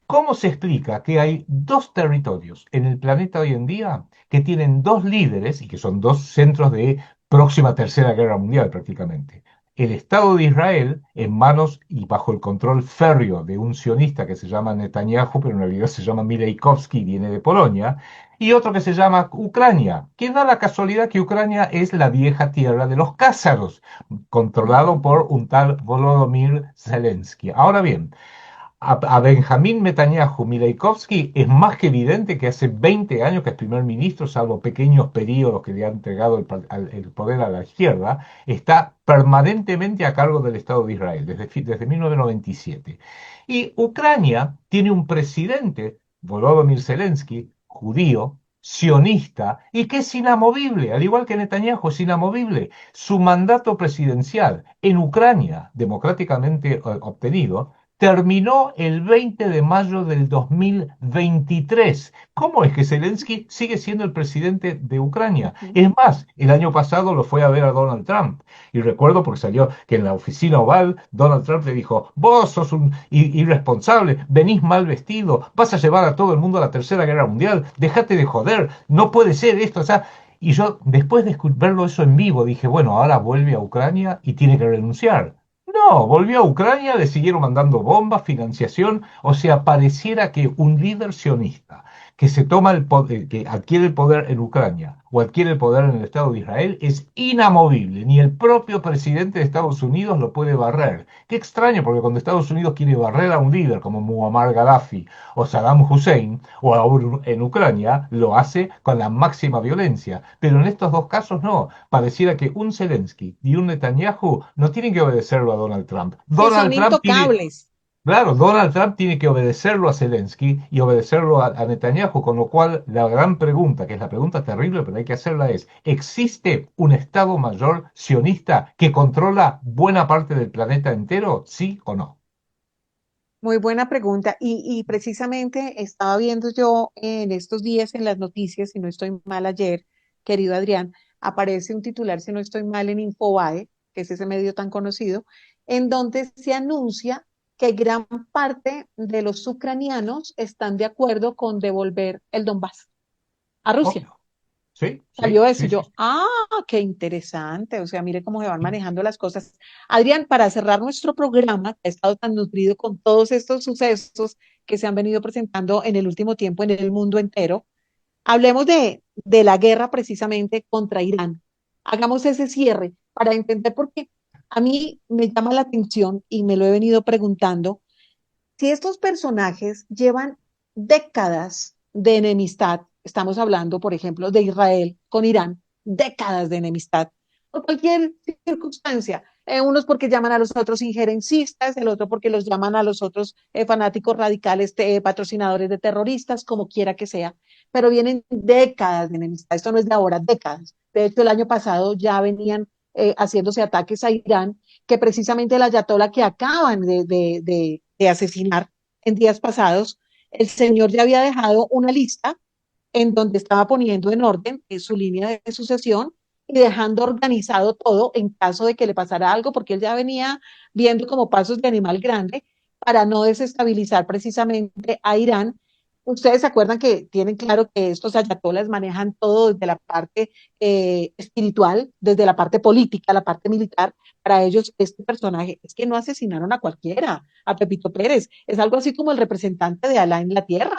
¿Cómo se explica que hay dos territorios en el planeta hoy en día que tienen dos líderes y que son dos centros de próxima tercera guerra mundial prácticamente? El Estado de Israel en manos y bajo el control férreo de un sionista que se llama Netanyahu, pero en realidad se llama Mileikovsky y viene de Polonia, y otro que se llama Ucrania, que da la casualidad que Ucrania es la vieja tierra de los cázaros, controlado Ujú. por un tal Volodymyr Zelensky. Ahora bien, a Benjamín Netanyahu Mileikovsky es más que evidente que hace 20 años que es primer ministro, salvo pequeños periodos que le han entregado el poder a la izquierda, está permanentemente a cargo del Estado de Israel desde 1997. Y Ucrania tiene un presidente, Volodymyr Zelensky, judío, sionista, y que es inamovible, al igual que Netanyahu es inamovible. Su mandato presidencial en Ucrania, democráticamente obtenido, terminó el 20 de mayo del 2023. ¿Cómo es que Zelensky sigue siendo el presidente de Ucrania? Ujú. Es más, el año pasado lo fue a ver a Donald Trump. Y recuerdo porque salió que en la oficina oval Donald Trump le dijo, vos sos un irresponsable, venís mal vestido, vas a llevar a todo el mundo a la Tercera Guerra Mundial, dejate de joder, no puede ser esto. O sea, y yo después de verlo eso en vivo dije, bueno, ahora vuelve a Ucrania y tiene que renunciar. No, volvió a Ucrania, le siguieron mandando bombas, financiación, o sea, pareciera que un líder sionista que se toma el poder, que adquiere el poder en Ucrania o adquiere el poder en el Estado de Israel es inamovible. Ni el propio presidente de Estados Unidos lo puede barrer. Qué extraño, porque cuando Estados Unidos quiere barrer a un líder como Muammar Gaddafi o Saddam Hussein o ahora en Ucrania, lo hace con la máxima violencia. Pero en estos dos casos no. Pareciera que un Zelensky y un Netanyahu no tienen que obedecerlo a Donald Trump. Que son Donald Trump tiene, intocables. claro, Donald Trump tiene que obedecerlo a Zelensky y obedecerlo a Netanyahu, con lo cual la gran pregunta, que es la pregunta terrible, pero hay que hacerla es, ¿existe un Estado Mayor sionista que controla buena parte del planeta entero? ¿Sí o no? Muy buena pregunta. Y precisamente estaba viendo yo en estos días en las noticias, si no estoy mal ayer, querido Adrián, aparece un titular, si no estoy mal, en Infobae, que es ese medio tan conocido, en donde se anuncia que gran parte de los ucranianos están de acuerdo con devolver el Donbass a Rusia. Obvio. Sí, sí, Salió eso, sí, y sí. yo, qué interesante, o sea, mire cómo se van manejando las cosas. Adrián, para cerrar nuestro programa, que ha estado tan nutrido con todos estos sucesos que se han venido presentando en el último tiempo en el mundo entero, hablemos de la guerra precisamente contra Irán. Hagamos ese cierre para entender por qué a mí me llama la atención y me lo he venido preguntando si estos personajes llevan décadas de enemistad, estamos hablando, por ejemplo, de Israel con Irán, décadas de enemistad, por cualquier circunstancia. Unos porque llaman a los otros injerencistas, el otro porque los llaman a los otros fanáticos radicales, patrocinadores de terroristas, como quiera que sea, pero vienen décadas de enemistad. Esto no es de ahora, décadas. De hecho, el año pasado ya venían haciéndose ataques a Irán, que precisamente el ayatollah que acaban de asesinar en días pasados, el señor ya había dejado una lista en donde estaba poniendo en orden su línea de sucesión y dejando organizado todo en caso de que le pasara algo, porque él ya venía viendo como pasos de animal grande para no desestabilizar precisamente a Irán. Ustedes se acuerdan que tienen claro que estos ayatolas manejan todo desde la parte espiritual, desde la parte política, la parte militar. Para ellos, este personaje es que no asesinaron a cualquiera, a Pepito Pérez. Es algo así como el representante de Alá en la tierra.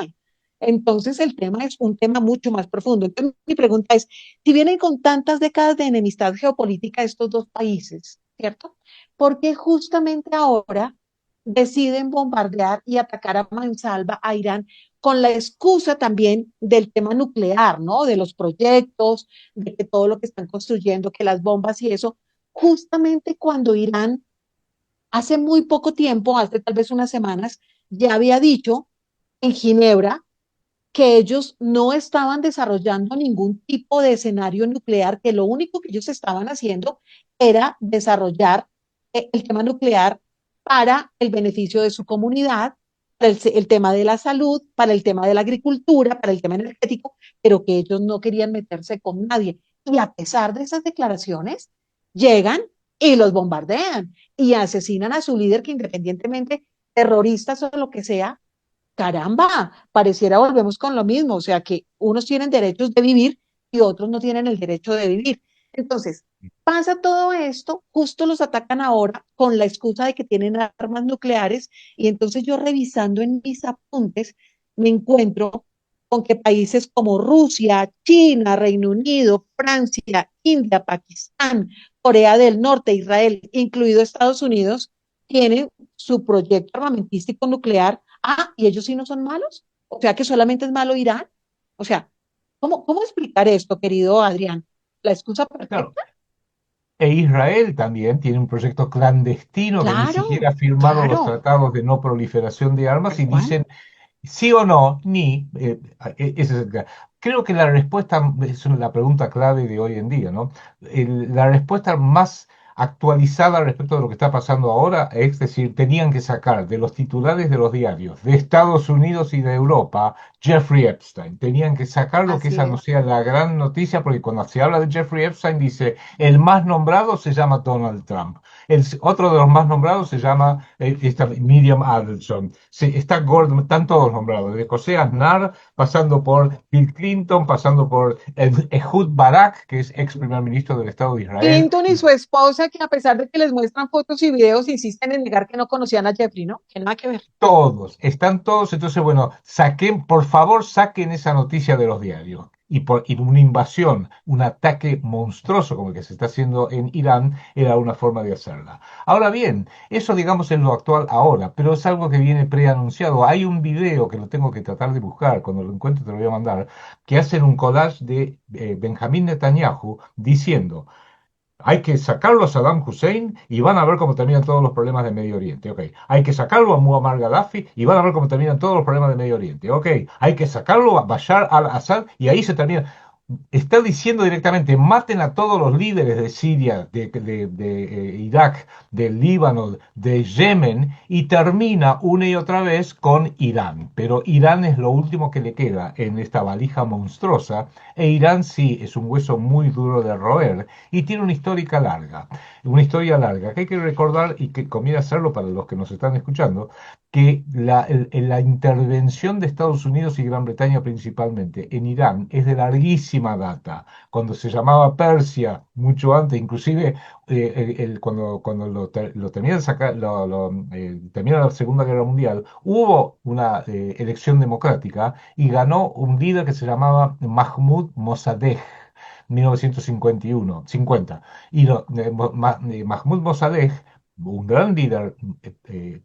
Entonces el tema es un tema mucho más profundo. Entonces mi pregunta es, si vienen con tantas décadas de enemistad geopolítica estos dos países, ¿cierto? ¿Por qué justamente ahora deciden bombardear y atacar a mansalva a Irán con la excusa también del tema nuclear, ¿no? De los proyectos, de que todo lo que están construyendo, que las bombas y eso, justamente cuando Irán hace muy poco tiempo, hace tal vez unas semanas, ya había dicho en Ginebra que ellos no estaban desarrollando ningún tipo de escenario nuclear, que lo único que ellos estaban haciendo era desarrollar el tema nuclear para el beneficio de su comunidad, para el tema de la salud, para el tema de la agricultura, para el tema energético, pero que ellos no querían meterse con nadie. Y a pesar de esas declaraciones, llegan y los bombardean y asesinan a su líder que independientemente terroristas o lo que sea, caramba, pareciera volvemos con lo mismo, o sea que unos tienen derechos de vivir y otros no tienen el derecho de vivir. Entonces, pasa todo esto, justo los atacan ahora con la excusa de que tienen armas nucleares y entonces yo revisando en mis apuntes me encuentro con que países como Rusia, China, Reino Unido, Francia, India, Pakistán, Corea del Norte, Israel, incluido Estados Unidos, tienen su proyecto armamentístico nuclear. Y ellos sí no son malos. O sea que solamente es malo Irán. O sea, ¿cómo explicar esto, querido Adrián? ¿La excusa Claro. perfecta? E Israel también tiene un proyecto clandestino que ni Claro, siquiera ha firmado los claro, tratados de no proliferación de armas tal y cual. dicen sí o no, ni. Ese es creo que la respuesta es la pregunta clave de hoy en día, ¿no? La respuesta más actualizada respecto de lo que está pasando ahora, es decir, tenían que sacar de los titulares de los diarios de Estados Unidos y de Europa Jeffrey Epstein. Tenían que sacarlo, que Así esa no es. sea la gran noticia, porque cuando se habla de Jeffrey Epstein dice, el más nombrado se llama Donald Trump. Otro de los más nombrados se llama Miriam Adelson. Está Gordon, están todos nombrados, desde José Aznar, pasando por Bill Clinton, pasando por Ehud Barak, que es ex primer ministro del Estado de Israel. Clinton y su esposa, que a pesar de que les muestran fotos y videos, insisten en negar que no conocían a Jeffrey, ¿no? Que nada que ver. Todos, están todos. Entonces, bueno, por favor, saquen esa noticia de los diarios. Y una invasión, un ataque monstruoso como el que se está haciendo en Irán, era una forma de hacerla. Ahora bien, eso digamos es lo actual ahora, pero es algo que viene preanunciado. Hay un video que lo tengo que tratar de buscar, cuando lo encuentre te lo voy a mandar, que hacen un collage de Benjamín Netanyahu diciendo: hay que sacarlo a Saddam Hussein y van a ver cómo terminan todos los problemas de Medio Oriente. Ok. Hay que sacarlo a Muammar Gaddafi y van a ver cómo terminan todos los problemas de Medio Oriente. Ok. Hay que sacarlo a Bashar al-Assad y ahí se termina. Está diciendo directamente, maten a todos los líderes de Siria, de Irak, del Líbano, de Yemen, y termina una y otra vez con Irán. Pero Irán es lo último que le queda en esta valija monstruosa, e Irán sí es un hueso muy duro de roer, y tiene una historia larga que hay que recordar y que conviene hacerlo para los que nos están escuchando, que la intervención de Estados Unidos y Gran Bretaña principalmente en Irán es de larguísima data. Cuando se llamaba Persia, mucho antes, inclusive cuando lo terminan, termina la Segunda Guerra Mundial, hubo una elección democrática y ganó un líder que se llamaba Mahmoud Mossadegh. 1951, 50. Y Mahmoud Mossadegh, un gran líder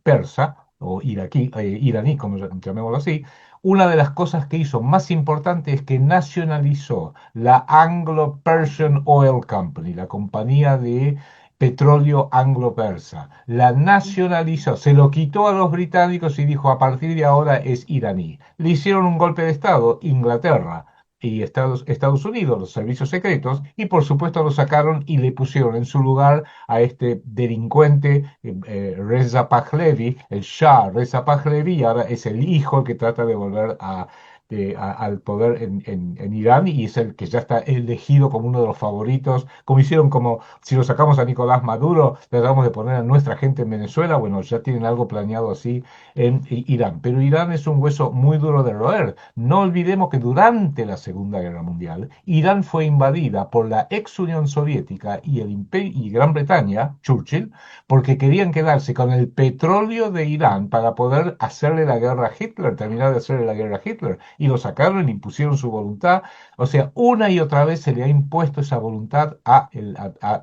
persa, o iraní, como llamémoslo así, una de las cosas que hizo más importante es que nacionalizó la Anglo-Persian Oil Company, la compañía de petróleo anglo-persa. La nacionalizó, se lo quitó a los británicos y dijo: a partir de ahora es iraní. Le hicieron un golpe de Estado, Inglaterra y Estados Unidos, los servicios secretos, y por supuesto lo sacaron y le pusieron en su lugar a este delincuente Reza Pahlavi, el Shah Reza Pahlavi, y ahora es el hijo que trata de volver al poder en Irán, y es el que ya está elegido como uno de los favoritos, como hicieron, como si lo sacamos a Nicolás Maduro, le tratamos de poner a nuestra gente en Venezuela. Bueno, ya tienen algo planeado así en Irán. Pero Irán es un hueso muy duro de roer. No olvidemos que durante la Segunda Guerra Mundial, Irán fue invadida por la ex Unión Soviética y el Imperio y Gran Bretaña, Churchill, porque querían quedarse con el petróleo de Irán para poder hacerle la guerra a Hitler, terminar de hacerle la guerra a Hitler. Y lo sacaron y impusieron su voluntad. O sea, una y otra vez se le ha impuesto esa voluntad a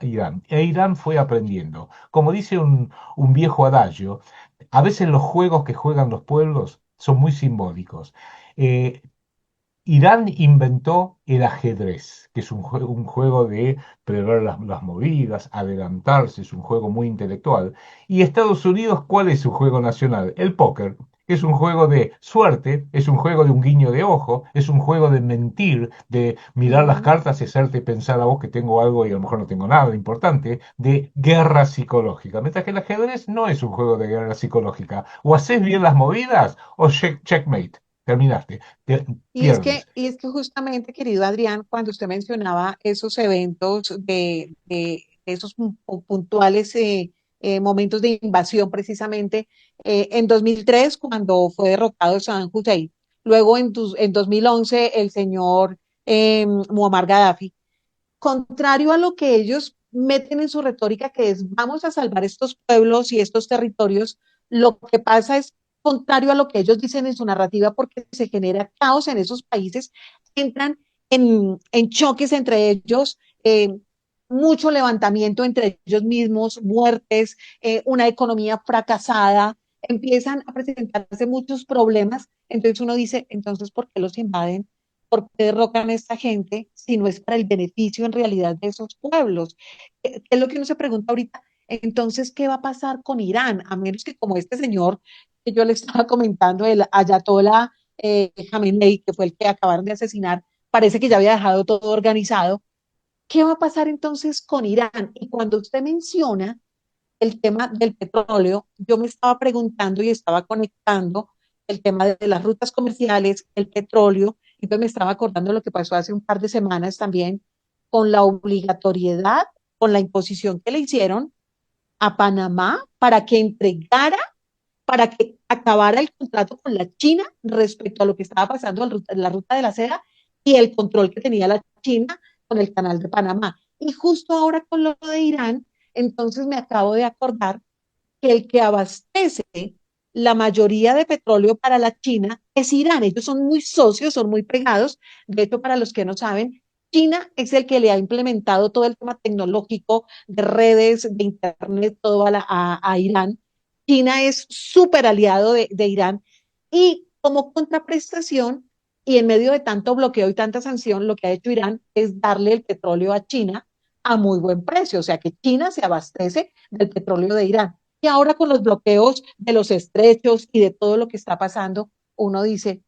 Irán. E Irán fue aprendiendo. Como dice un viejo adagio, a veces los juegos que juegan los pueblos son muy simbólicos. Eh, Irán inventó el ajedrez, que es un juego de prever las movidas, adelantarse, es un juego muy intelectual. Y Estados Unidos, ¿cuál es su juego nacional? El póker. Es un juego de suerte, es un juego de un guiño de ojo, es un juego de mentir, de mirar las Ujú. cartas y hacerte pensar a vos que tengo algo y a lo mejor no tengo nada importante, de guerra psicológica. Mientras que el ajedrez no es un juego de guerra psicológica. O haces bien las movidas o checkmate. Terminaste, pierdes. Y es que justamente, querido Adrián, cuando usted mencionaba esos eventos de esos puntuales momentos de invasión, precisamente en 2003, cuando fue derrotado Saddam Hussein, luego en 2011, el señor Muammar Gaddafi, contrario a lo que ellos meten en su retórica, que es vamos a salvar estos pueblos y estos territorios, lo que pasa es contrario a lo que ellos dicen en su narrativa, porque se genera caos en esos países, entran en choques entre ellos, mucho levantamiento entre ellos mismos, muertes, una economía fracasada, empiezan a presentarse muchos problemas. Entonces uno dice, entonces, ¿por qué los invaden? ¿Por qué derrocan a esta gente si no es para el beneficio en realidad de esos pueblos? ¿Qué es lo que uno se pregunta ahorita? Entonces, ¿qué va a pasar con Irán? A menos que como este señor que yo le estaba comentando, el Ayatollah Khamenei, que fue el que acabaron de asesinar, parece que ya había dejado todo organizado. ¿Qué va a pasar entonces con Irán? Y cuando usted menciona el tema del petróleo, yo me estaba preguntando y estaba conectando el tema de las rutas comerciales, el petróleo, entonces me estaba acordando lo que pasó hace un par de semanas también con la obligatoriedad, con la imposición que le hicieron a Panamá para que entregara, para que acabara el contrato con la China respecto a lo que estaba pasando en la ruta de la seda y el control que tenía la China con el canal de Panamá. Y justo ahora con lo de Irán, entonces me acabo de acordar que el que abastece la mayoría de petróleo para la China es Irán. Ellos son muy socios, son muy pegados. De hecho, para los que no saben, China es el que le ha implementado todo el tema tecnológico de redes, de Internet, todo a Irán. China es súper aliado de Irán y como contraprestación y en medio de tanto bloqueo y tanta sanción, lo que ha hecho Irán es darle el petróleo a China a muy buen precio, o sea que China se abastece del petróleo de Irán. Y ahora con los bloqueos de los estrechos y de todo lo que está pasando, uno dice,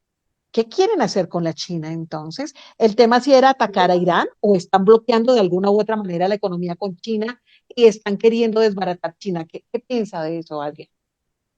¿qué quieren hacer con la China entonces? ¿El tema si era atacar a Irán o están bloqueando de alguna u otra manera la economía con China y están queriendo desbaratar China? ¿Qué piensa de eso alguien?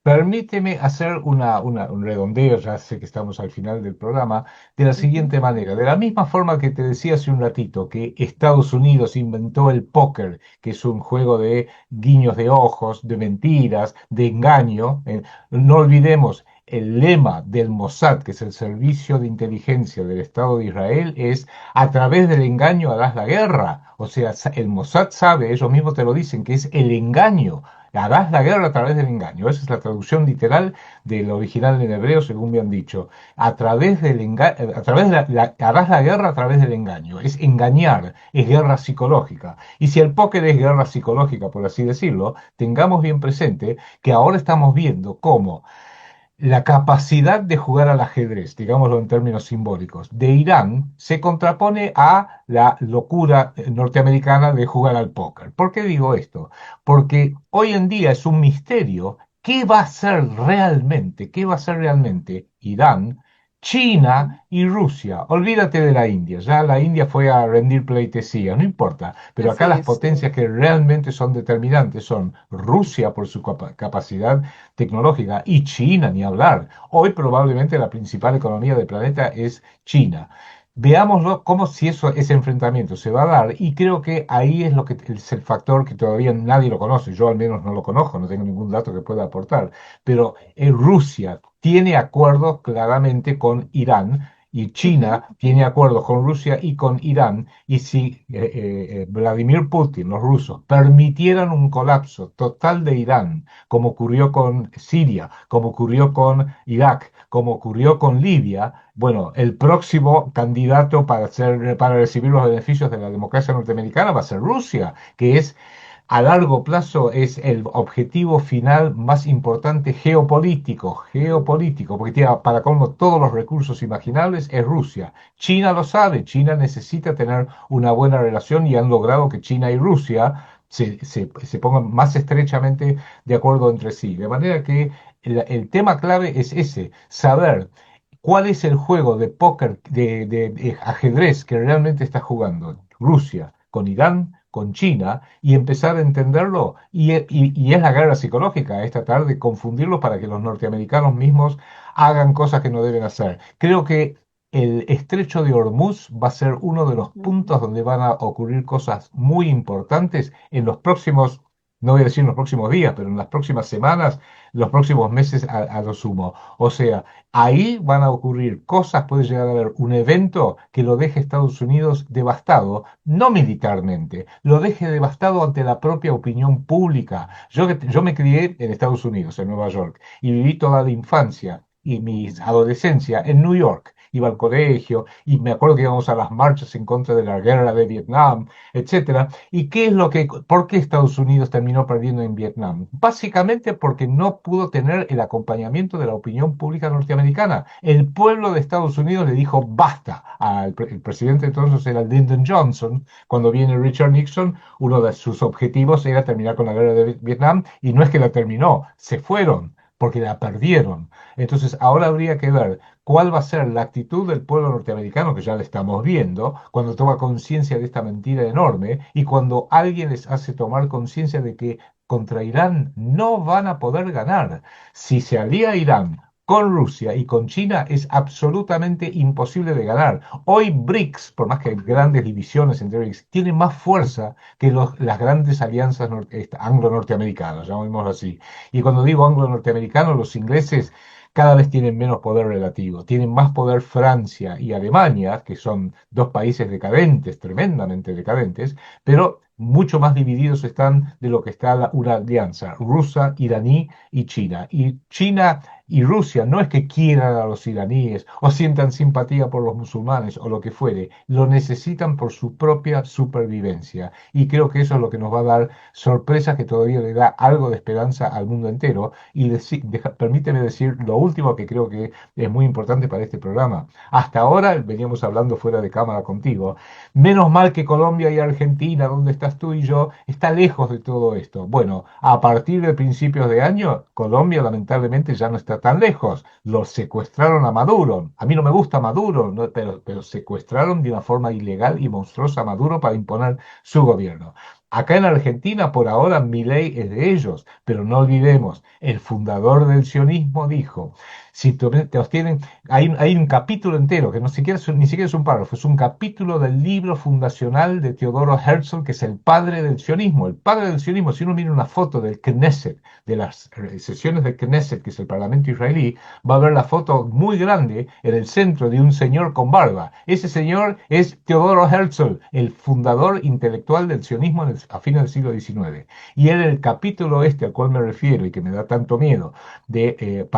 Permíteme hacer un redondeo, ya sé que estamos al final del programa, de la Uh -huh. siguiente manera. De la misma forma que te decía hace un ratito que Estados Unidos inventó el póker, que es un juego de guiños de ojos, de mentiras, de engaño, no olvidemos, el lema del Mossad, que es el servicio de inteligencia del Estado de Israel, es a través del engaño harás la guerra. O sea, el Mossad sabe, ellos mismos te lo dicen, que es el engaño. Harás la guerra a través del engaño. Esa es la traducción literal del original en hebreo, según me han dicho. A través del a través de harás la guerra a través del engaño. Es engañar, es guerra psicológica. Y si el póker es guerra psicológica, por así decirlo, tengamos bien presente que ahora estamos viendo cómo la capacidad de jugar al ajedrez, digámoslo en términos simbólicos, de Irán se contrapone a la locura norteamericana de jugar al póker. ¿Por qué digo esto? Porque hoy en día es un misterio qué va a ser realmente, qué va a ser realmente Irán, China y Rusia. Olvídate de la India, ya la India fue a rendir pleitesía, no importa, pero acá Así las es. potencias que realmente son determinantes son Rusia por su capacidad tecnológica y China, ni hablar. Hoy probablemente la principal economía del planeta es China. Veámoslo como si ese enfrentamiento se va a dar y creo que ahí es lo que es el factor que todavía nadie lo conoce, yo al menos no lo conozco, no tengo ningún dato que pueda aportar, pero Rusia tiene acuerdos claramente con Irán y Uh -huh. China tiene acuerdos con Rusia y con Irán y si Vladimir Putin, los rusos, permitieran un colapso total de Irán, como ocurrió con Siria, como ocurrió con Irak, como ocurrió con Libia, bueno, el próximo candidato para recibir los beneficios de la democracia norteamericana va a ser Rusia, que es a largo plazo es el objetivo final más importante geopolítico, porque tiene para colmo todos los recursos imaginables, es Rusia. China lo sabe, China necesita tener una buena relación y han logrado que China y Rusia se pongan más estrechamente de acuerdo entre sí. De manera que el tema clave es ese, saber cuál es el juego de póker, de ajedrez que realmente está jugando Rusia con Irán, con China, y empezar a entenderlo. Y es la guerra psicológica, es tratar de confundirlo para que los norteamericanos mismos hagan cosas que no deben hacer. Creo que el estrecho de Hormuz va a ser uno de los puntos donde van a ocurrir cosas muy importantes en los próximos, no voy a decir en los próximos días, pero en las próximas semanas, los próximos meses a lo sumo. O sea, ahí van a ocurrir cosas, puede llegar a haber un evento que lo deje Estados Unidos devastado, no militarmente, lo deje devastado ante la propia opinión pública. Yo me crié en Estados Unidos, en Nueva York, y viví toda la infancia y mi adolescencia en New York. Iba al colegio y me acuerdo que íbamos a las marchas en contra de la guerra de Vietnam, etcétera. ¿Y por qué Estados Unidos terminó perdiendo en Vietnam? Básicamente porque no pudo tener el acompañamiento de la opinión pública norteamericana. El pueblo de Estados Unidos le dijo basta. El presidente entonces era Lyndon Johnson. Cuando viene Richard Nixon, uno de sus objetivos era terminar con la guerra de Vietnam y no es que la terminó, se fueron. porque la perdieron. Entonces, ahora habría que ver cuál va a ser la actitud del pueblo norteamericano, que ya la estamos viendo, cuando toma conciencia de esta mentira enorme y cuando alguien les hace tomar conciencia de que contra Irán no van a poder ganar. Si se alía Irán con Rusia y con China es absolutamente imposible de ganar. Hoy BRICS, por más que hay grandes divisiones entre BRICS, tiene más fuerza que las grandes alianzas anglo-norteamericanas, llamémoslo así. Y cuando digo anglo-norteamericanos, los ingleses cada vez tienen menos poder relativo. Tienen más poder Francia y Alemania, que son dos países decadentes, tremendamente decadentes, pero mucho más divididos están de lo que está una alianza rusa, iraní y China. Y China y Rusia no es que quieran a los iraníes o sientan simpatía por los musulmanes o lo que fuere, lo necesitan por su propia supervivencia. Y creo que eso es lo que nos va a dar sorpresas que todavía le da algo de esperanza al mundo entero. Y permíteme decir lo último que creo que es muy importante para este programa. Hasta ahora veníamos hablando fuera de cámara contigo. Menos mal que Colombia y Argentina, donde estás tú y yo, está lejos de todo esto. Bueno, a partir de principios de año, Colombia lamentablemente ya no está tan lejos. Los secuestraron a Maduro. A mí no me gusta Maduro, ¿no? Pero secuestraron de una forma ilegal y monstruosa a Maduro para imponer su gobierno. Acá en Argentina, por ahora, Milei es de ellos, pero no olvidemos, el fundador del sionismo dijo, si te tienen, hay un capítulo entero, que no siquiera ni siquiera es un párrafo, es un capítulo del libro fundacional de Teodoro Herzl, que es el padre del sionismo. El padre del sionismo, si uno mira una foto del Knesset, de las sesiones del Knesset, que es el parlamento israelí, va a ver la foto muy grande en el centro de un señor con barba. Ese señor es Teodoro Herzl, el fundador intelectual del sionismo a fines del siglo XIX. Y en el capítulo este al cual me refiero y que me da tanto miedo, del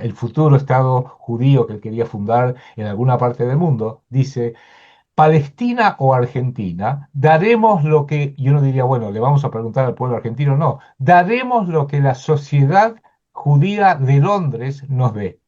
el futuro Estado judío que él quería fundar en alguna parte del mundo, dice, Palestina o Argentina, daremos lo que, y uno diría, bueno, le vamos a preguntar al pueblo argentino, no, daremos lo que la sociedad judía de Londres nos dé.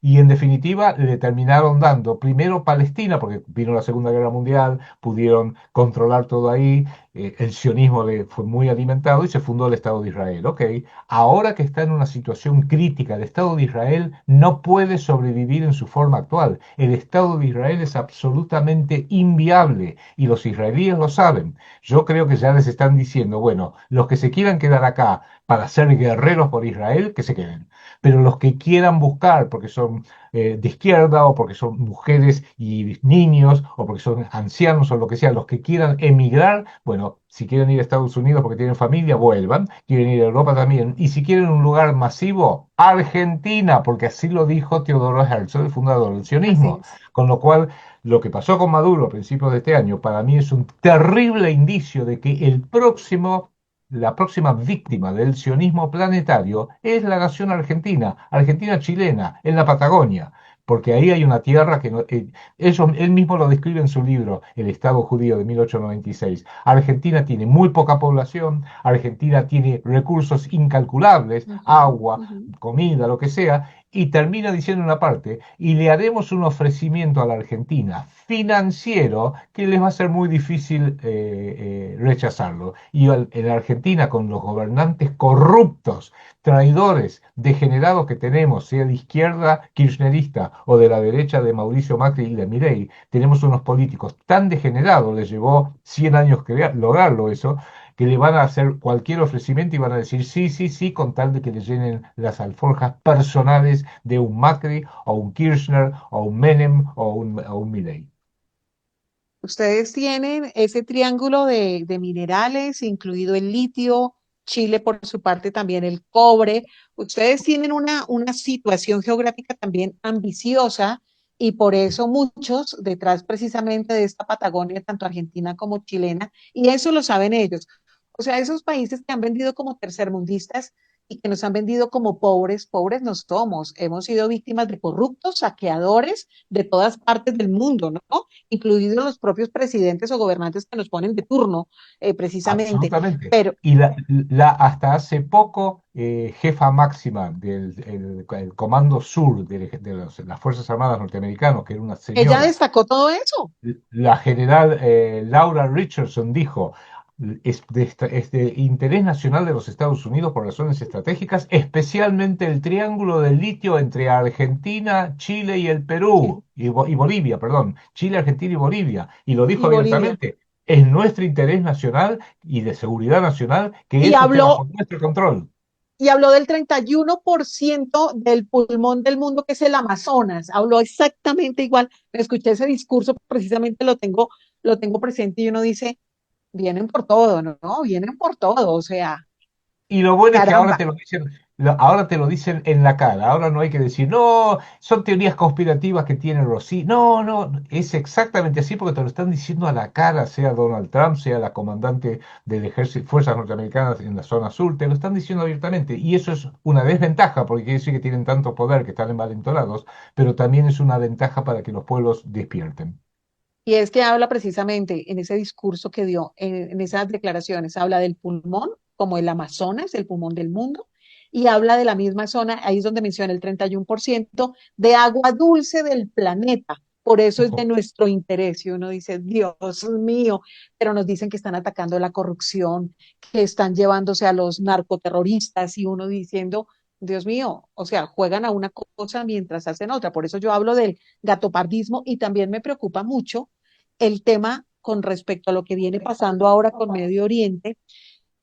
Y en definitiva le terminaron dando primero Palestina, porque vino la Segunda Guerra Mundial, pudieron controlar todo ahí, el sionismo le fue muy alimentado y se fundó el Estado de Israel. Ok, ahora que está en una situación crítica, el Estado de Israel no puede sobrevivir en su forma actual. El Estado de Israel es absolutamente inviable y los israelíes lo saben. Yo creo que ya les están diciendo, bueno, los que se quieran quedar acá para ser guerreros por Israel, que se queden, pero los que quieran buscar, porque son de izquierda o porque son mujeres y niños o porque son ancianos o lo que sea, los que quieran emigrar, bueno, si quieren ir a Estados Unidos porque tienen familia, vuelvan, quieren ir a Europa también, y si quieren un lugar masivo, Argentina, porque así lo dijo Teodoro Herzl, el fundador del Así sionismo, es. con lo cual lo que pasó con Maduro a principios de este año para mí es un terrible indicio de que la próxima víctima del sionismo planetario es la nación argentina, argentina chilena, en la Patagonia, porque ahí hay una tierra que él mismo lo describe en su libro, El Estado Judío de 1896. Argentina tiene muy poca población, Argentina tiene recursos incalculables, Ujú, agua, ujú. comida, lo que sea, y termina diciendo una parte, y le haremos un ofrecimiento a la Argentina financiero que les va a ser muy difícil rechazarlo. Y en Argentina, con los gobernantes corruptos, traidores, degenerados que tenemos, sea de izquierda kirchnerista o de la derecha de Mauricio Macri y de Milei, tenemos unos políticos tan degenerados, les llevó 100 años lograrlo eso, que le van a hacer cualquier ofrecimiento y van a decir sí, sí, sí, con tal de que le llenen las alforjas personales de un Macri o un Kirchner o un Menem o un Milei. Ustedes tienen ese triángulo de minerales, incluido el litio, Chile por su parte también el cobre. Ustedes tienen una situación geográfica también ambiciosa y por eso muchos detrás precisamente de esta Patagonia, tanto argentina como chilena, y eso lo saben ellos. O sea, esos países que han vendido como tercermundistas y que nos han vendido como pobres, pobres no somos. Hemos sido víctimas de corruptos, saqueadores de todas partes del mundo, ¿no? Incluidos los propios presidentes o gobernantes que nos ponen de turno, precisamente. Absolutamente. Pero Y hasta hace poco, jefa máxima el Comando Sur de las Fuerzas Armadas norteamericanas, que era una ella señora, destacó todo eso. la general Laura Richardson dijo, es de interés nacional de los Estados Unidos por razones estratégicas, especialmente el triángulo del litio entre Argentina, Chile y el Sí, Perú, y Bolivia, perdón, Chile, Argentina y Bolivia. Y lo dijo y Bolivia. abiertamente, es nuestro interés nacional y de seguridad nacional que Y eso esté bajo habló, nuestro control. y habló del 31% del pulmón del mundo, que es el Amazonas. Habló exactamente igual. Escuché ese discurso, precisamente lo tengo presente y uno dice, vienen por todo, ¿no? Vienen por todo, o sea, Y lo bueno es que ahora caramba. te lo dicen, ahora te lo dicen en la cara. Ahora no hay que decir, no, son teorías conspirativas que tiene Rossi. No, no, es exactamente así porque te lo están diciendo a la cara, sea Donald Trump, sea la comandante del ejército, fuerzas norteamericanas en la zona sur, te lo están diciendo abiertamente. Y eso es una desventaja porque quiere decir que tienen tanto poder que están envalentonados, pero también es una ventaja para que los pueblos despierten. Y es que habla precisamente en ese discurso que dio, en esas declaraciones, habla del pulmón como el Amazonas, el pulmón del mundo, y habla de la misma zona, ahí es donde menciona el 31% de agua dulce del planeta. Por eso es de nuestro interés. Y uno dice, Dios mío, pero nos dicen que están atacando la corrupción, que están llevándose a los narcoterroristas, y uno diciendo, Dios mío, o sea, juegan a una cosa mientras hacen otra. Por eso yo hablo del gatopardismo y también me preocupa mucho el tema con respecto a lo que viene pasando ahora con Medio Oriente,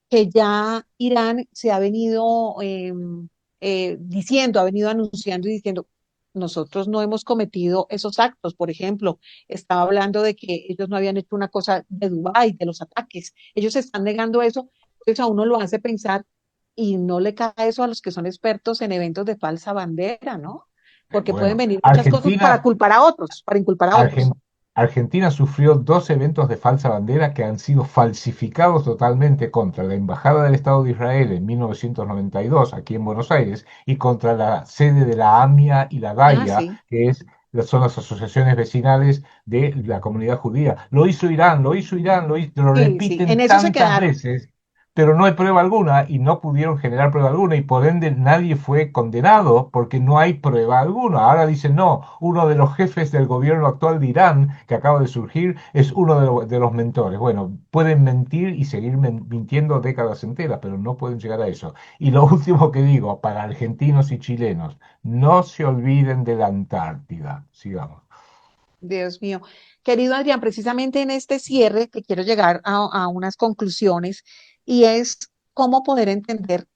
que ya Irán se ha venido diciendo, ha venido anunciando y diciendo, nosotros no hemos cometido esos actos. Por ejemplo, estaba hablando de que ellos no habían hecho una cosa de Dubái, de los ataques. Ellos están negando eso, entonces a uno lo hace pensar y no le cae eso a los que son expertos en eventos de falsa bandera, ¿no? Porque pueden Bueno, venir muchas cosas para culpar a otros, para inculpar a otros. Argen- Argentina sufrió dos eventos de falsa bandera que han sido falsificados totalmente contra la Embajada del Estado de Israel en 1992, aquí en Buenos Aires, y contra la sede de la AMIA y la Ah, DAIA, sí, son las asociaciones vecinales de la comunidad judía. Lo hizo Irán, lo hizo Irán, lo sí, sí, en repiten eso se tantas quedaron. veces, pero no hay prueba alguna y no pudieron generar prueba alguna y por ende nadie fue condenado porque no hay prueba alguna. Ahora dicen, no, uno de los jefes del gobierno actual de Irán, que acaba de surgir, es uno de los mentores. Bueno, pueden mentir y seguir mintiendo décadas enteras, pero no pueden llegar a eso. Y lo último que digo, para argentinos y chilenos, no se olviden de la Antártida. Sigamos. Dios mío. Querido Adrián, precisamente en este cierre que quiero llegar a unas conclusiones y es cómo poder entender,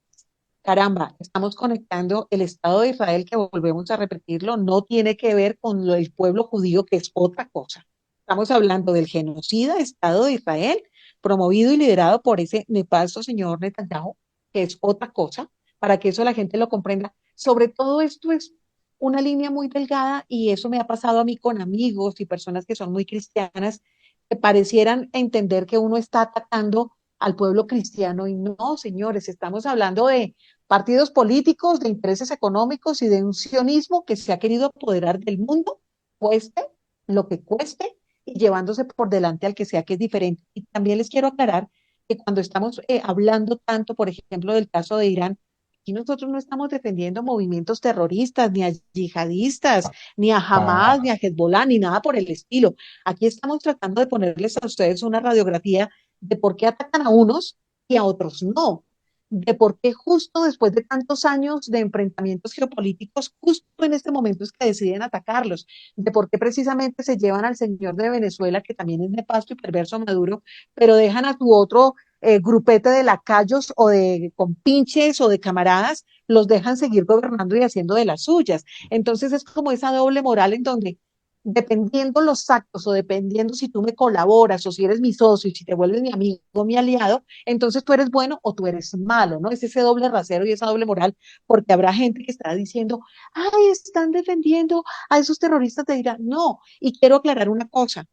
caramba, estamos conectando el Estado de Israel, que volvemos a repetirlo, no tiene que ver con el pueblo judío, que es otra cosa. Estamos hablando del genocida Estado de Israel, promovido y liderado por ese nefasto señor Netanyahu, que es otra cosa, para que eso la gente lo comprenda. Sobre todo esto es una línea muy delgada y eso me ha pasado a mí con amigos y personas que son muy cristianas, que parecieran entender que uno está atacando al pueblo cristiano y no, señores, estamos hablando de partidos políticos, de intereses económicos y de un sionismo que se ha querido apoderar del mundo, cueste lo que cueste, y llevándose por delante al que sea que es diferente. Y también les quiero aclarar que cuando estamos hablando tanto, por ejemplo, del caso de Irán, aquí nosotros no estamos defendiendo movimientos terroristas, ni a yihadistas, ni a Para Hamas, ni nada. a Hezbollah, ni nada por el estilo. Aquí estamos tratando de ponerles a ustedes una radiografía de por qué atacan a unos y a otros no, de por qué justo después de tantos años de enfrentamientos geopolíticos, justo en este momento es que deciden atacarlos, de por qué precisamente se llevan al señor de Venezuela, que también es nefasto y perverso Maduro, pero dejan a su otro grupete de lacayos o de compinches o de camaradas, los dejan seguir gobernando y haciendo de las suyas. Entonces es como esa doble moral en donde dependiendo los actos o dependiendo si tú me colaboras o si eres mi socio y si te vuelves mi amigo, mi aliado, entonces tú eres bueno o tú eres malo, ¿no? Es ese doble rasero y esa doble moral, porque habrá gente que estará diciendo, ay, están defendiendo a esos terroristas de Irán. No, y quiero aclarar una cosa,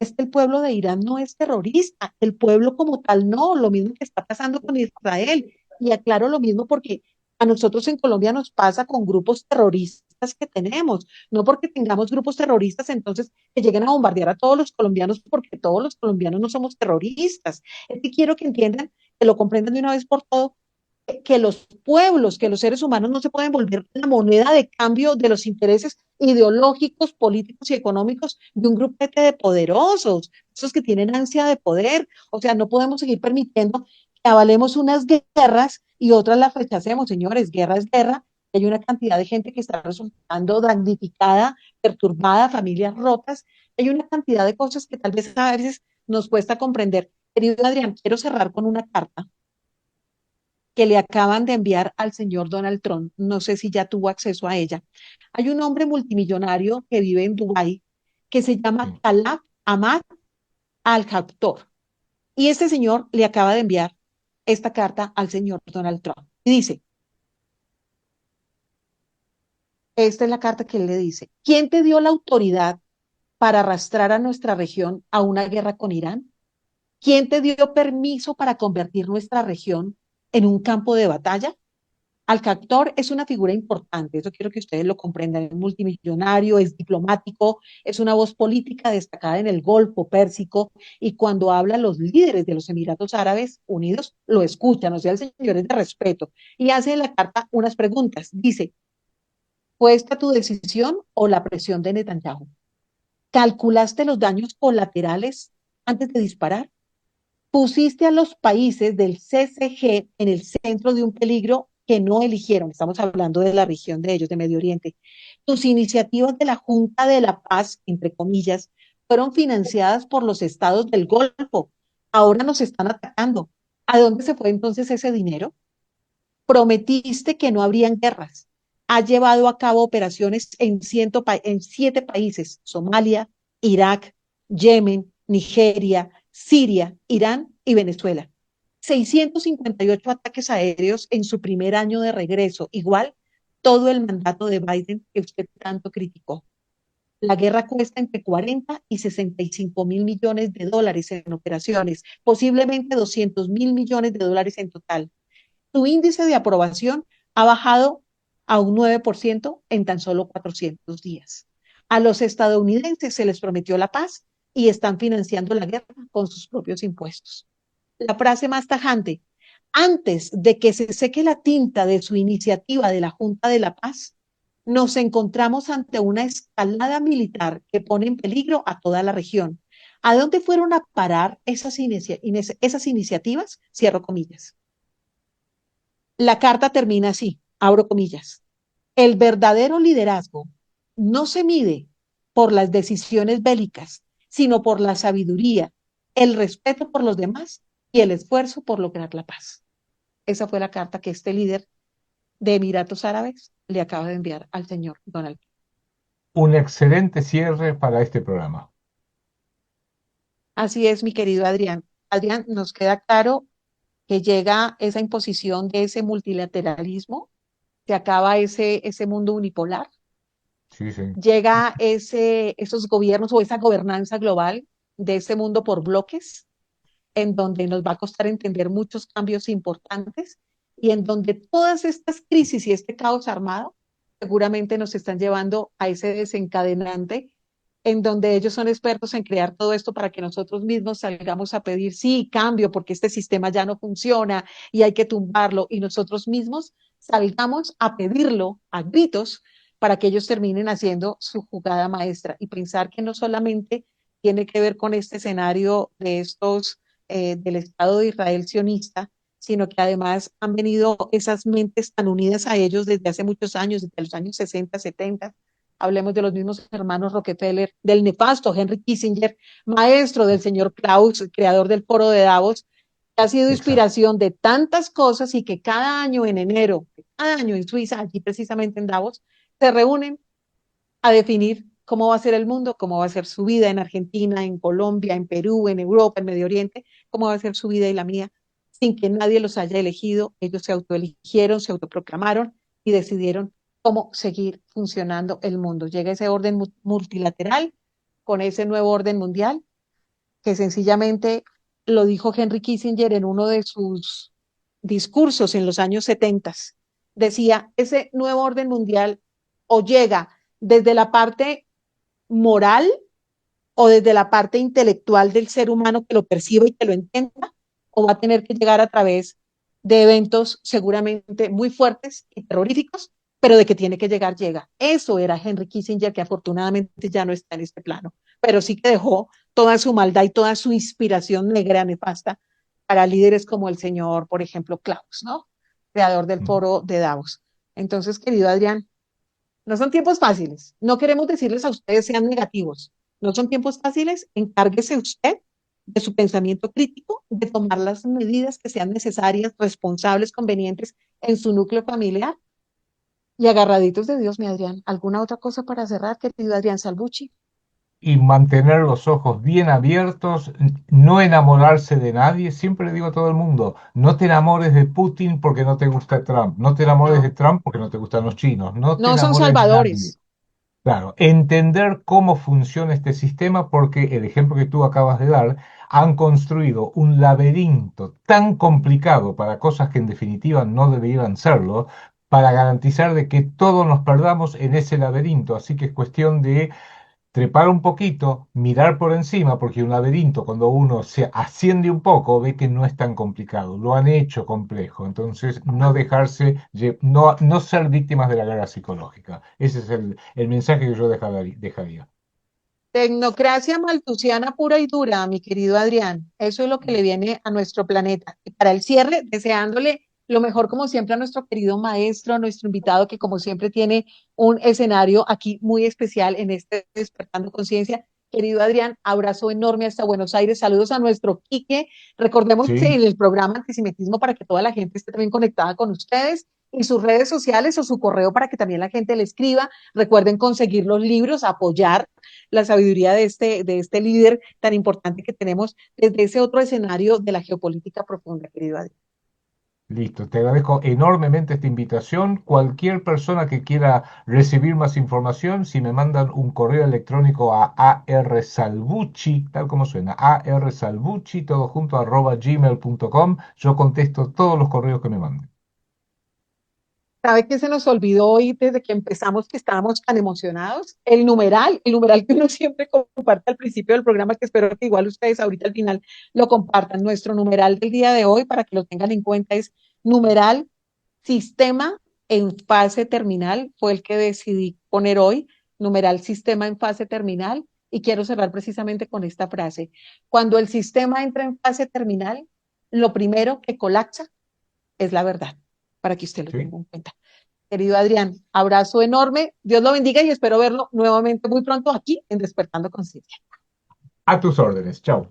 es que el pueblo de Irán no es terrorista, el pueblo como tal no, lo mismo que está pasando con Israel. Y aclaro lo mismo porque a nosotros en Colombia nos pasa con grupos terroristas que tenemos, no porque tengamos grupos terroristas entonces que lleguen a bombardear a todos los colombianos porque todos los colombianos no somos terroristas. Es que quiero que entiendan, que lo comprendan de una vez por todo, que los pueblos, que los seres humanos no se pueden volver la moneda de cambio de los intereses ideológicos, políticos y económicos de un grupete de poderosos, esos que tienen ansia de poder. O sea, no podemos seguir permitiendo que avalemos unas guerras y otras las rechacemos, señores. Guerra es guerra. Hay una cantidad de gente que está resultando damnificada, perturbada, familias rotas. Hay una cantidad de cosas que tal vez a veces nos cuesta comprender. Querido Adrián, quiero cerrar con una carta que le acaban de enviar al señor Donald Trump. No sé si ya tuvo acceso a ella. Hay un hombre multimillonario que vive en Dubái que se llama Sí. Talab Ahmad Al-Khattor. Y este señor le acaba de enviar esta carta al señor Donald Trump. Y dice, esta es la carta que él le dice, ¿quién te dio la autoridad para arrastrar a nuestra región a una guerra con Irán? ¿Quién te dio permiso para convertir nuestra región en un campo de batalla? Alcactor es una figura importante, eso quiero que ustedes lo comprendan, es multimillonario, es diplomático, es una voz política destacada en el Golfo Pérsico y cuando habla los líderes de los Emiratos Árabes Unidos lo escuchan, o sea, el señor es de respeto y hace en la carta unas preguntas. Dice, ¿fue esta tu decisión o la presión de Netanyahu? ¿Calculaste los daños colaterales antes de disparar? ¿Pusiste a los países del CCG en el centro de un peligro que no eligieron? Estamos hablando de la región de ellos, de Medio Oriente. Tus iniciativas de la Junta de la Paz, entre comillas, fueron financiadas por los estados del Golfo. Ahora nos están atacando. ¿A dónde se fue entonces ese dinero? Prometiste que no habrían guerras. Ha llevado a cabo operaciones en 7 países, Somalia, Irak, Yemen, Nigeria, Siria, Irán y Venezuela. 658 ataques aéreos en su primer año de regreso, igual todo el mandato de Biden que usted tanto criticó. La guerra cuesta entre 40 y 65 mil millones de dólares en operaciones, posiblemente 200 mil millones de dólares en total. Su índice de aprobación ha bajado a un 9% en tan solo 400 días. A los estadounidenses se les prometió la paz y están financiando la guerra con sus propios impuestos. La frase más tajante, antes de que se seque la tinta de su iniciativa de la Junta de la Paz, nos encontramos ante una escalada militar que pone en peligro a toda la región. ¿A dónde fueron a parar esas iniciativas? Cierro comillas. La carta termina así, abro comillas. El verdadero liderazgo no se mide por las decisiones bélicas, sino por la sabiduría, el respeto por los demás y el esfuerzo por lograr la paz. Esa fue la carta que este líder de Emiratos Árabes le acaba de enviar al señor Donald Trump. Un excelente cierre para este programa. Así es, mi querido Adrián. Adrián, nos queda claro que llega esa imposición de ese multilateralismo, se acaba ese mundo unipolar, Sí, sí. llega esos gobiernos o esa gobernanza global de ese mundo por bloques, en donde nos va a costar entender muchos cambios importantes y en donde todas estas crisis y este caos armado seguramente nos están llevando a ese desencadenante en donde ellos son expertos en crear todo esto para que nosotros mismos salgamos a pedir, sí, cambio, porque este sistema ya no funciona y hay que tumbarlo, y nosotros mismos salgamos a pedirlo a gritos para que ellos terminen haciendo su jugada maestra y pensar que no solamente tiene que ver con este escenario de estos del Estado de Israel sionista, sino que además han venido esas mentes tan unidas a ellos desde hace muchos años, desde los años 60, 70. Hablemos de los mismos hermanos Rockefeller, del nefasto Henry Kissinger, maestro del señor Klaus, creador del foro de Davos, que ha sido Exacto. inspiración de tantas cosas y que cada año en enero, cada año en Suiza, allí precisamente en Davos, se reúnen a definir cómo va a ser el mundo, cómo va a ser su vida en Argentina, en Colombia, en Perú, en Europa, en Medio Oriente, cómo va a ser su vida y la mía, sin que nadie los haya elegido. Ellos se autoeligieron, se autoproclamaron y decidieron cómo seguir funcionando el mundo. Llega ese orden multilateral con ese nuevo orden mundial que sencillamente lo dijo Henry Kissinger en uno de sus discursos en los años 70. Decía, ese nuevo orden mundial o llega desde la parte moral o desde la parte intelectual del ser humano que lo perciba y que lo entienda, o va a tener que llegar a través de eventos seguramente muy fuertes y terroríficos, pero de que tiene que llegar, llega. Eso era Henry Kissinger, que afortunadamente ya no está en este plano, pero sí que dejó toda su maldad y toda su inspiración negra, nefasta, para líderes como el señor, por ejemplo, Klaus, ¿no? Creador del foro de Davos. Entonces, querido Adrián, no son tiempos fáciles. No queremos decirles a ustedes sean negativos. No son tiempos fáciles. Encárguese usted de su pensamiento crítico, de tomar las medidas que sean necesarias, responsables, convenientes en su núcleo familiar y agarraditos de Dios, mi Adrián. ¿Alguna otra cosa para cerrar, querido Adrián Salvucci? Y mantener los ojos bien abiertos, no enamorarse de nadie. Siempre le digo a todo el mundo, no te enamores de Putin porque no te gusta Trump, no te enamores de No, Trump porque no te gustan los chinos, no te no son enamores de nadie. salvadores. Claro, entender cómo funciona este sistema porque el ejemplo que tú acabas de dar, han construido un laberinto tan complicado para cosas que en definitiva no deberían serlo, para garantizar de que todos nos perdamos en ese laberinto. Así que es cuestión de trepar un poquito, mirar por encima, porque un laberinto, cuando uno se asciende un poco, ve que no es tan complicado, lo han hecho complejo, entonces no dejarse, no ser víctimas de la guerra psicológica. Ese es el mensaje que yo dejaría. Tecnocracia maltusiana pura y dura, mi querido Adrián. Eso es lo que le viene a nuestro planeta. Y para el cierre, deseándole lo mejor, como siempre, a nuestro querido maestro, a nuestro invitado, que como siempre tiene un escenario aquí muy especial en este Despertando Conciencia. Querido Adrián, abrazo enorme hasta Buenos Aires. Saludos a nuestro Quique. Recordemos que Sí, en el programa Antisemitismo, para que toda la gente esté también conectada con ustedes, y sus redes sociales o su correo para que también la gente le escriba. Recuerden conseguir los libros, apoyar la sabiduría de este líder tan importante que tenemos desde ese otro escenario de la geopolítica profunda, querido Adrián. listo. Te agradezco enormemente esta invitación. Cualquier persona que quiera recibir más información, si me mandan un correo electrónico a arsalvucci, tal como suena, arsalvucci, todo junto, @gmail.com, yo contesto todos los correos que me manden. ¿Sabe qué se nos olvidó hoy desde que empezamos que estábamos tan emocionados? El numeral que uno siempre comparte al principio del programa, que espero que igual ustedes ahorita al final lo compartan. Nuestro numeral del día de hoy, para que lo tengan en cuenta, es numeral sistema en fase terminal. Fue el que decidí poner hoy, numeral sistema en fase terminal. Y quiero cerrar precisamente con esta frase. Cuando el sistema entra en fase terminal, lo primero que colapsa es la verdad, para que usted lo ¿Sí? tenga en cuenta. Querido Adrián, abrazo enorme, Dios lo bendiga y espero verlo nuevamente muy pronto aquí en Despertando Conciencia. A tus órdenes. Chao.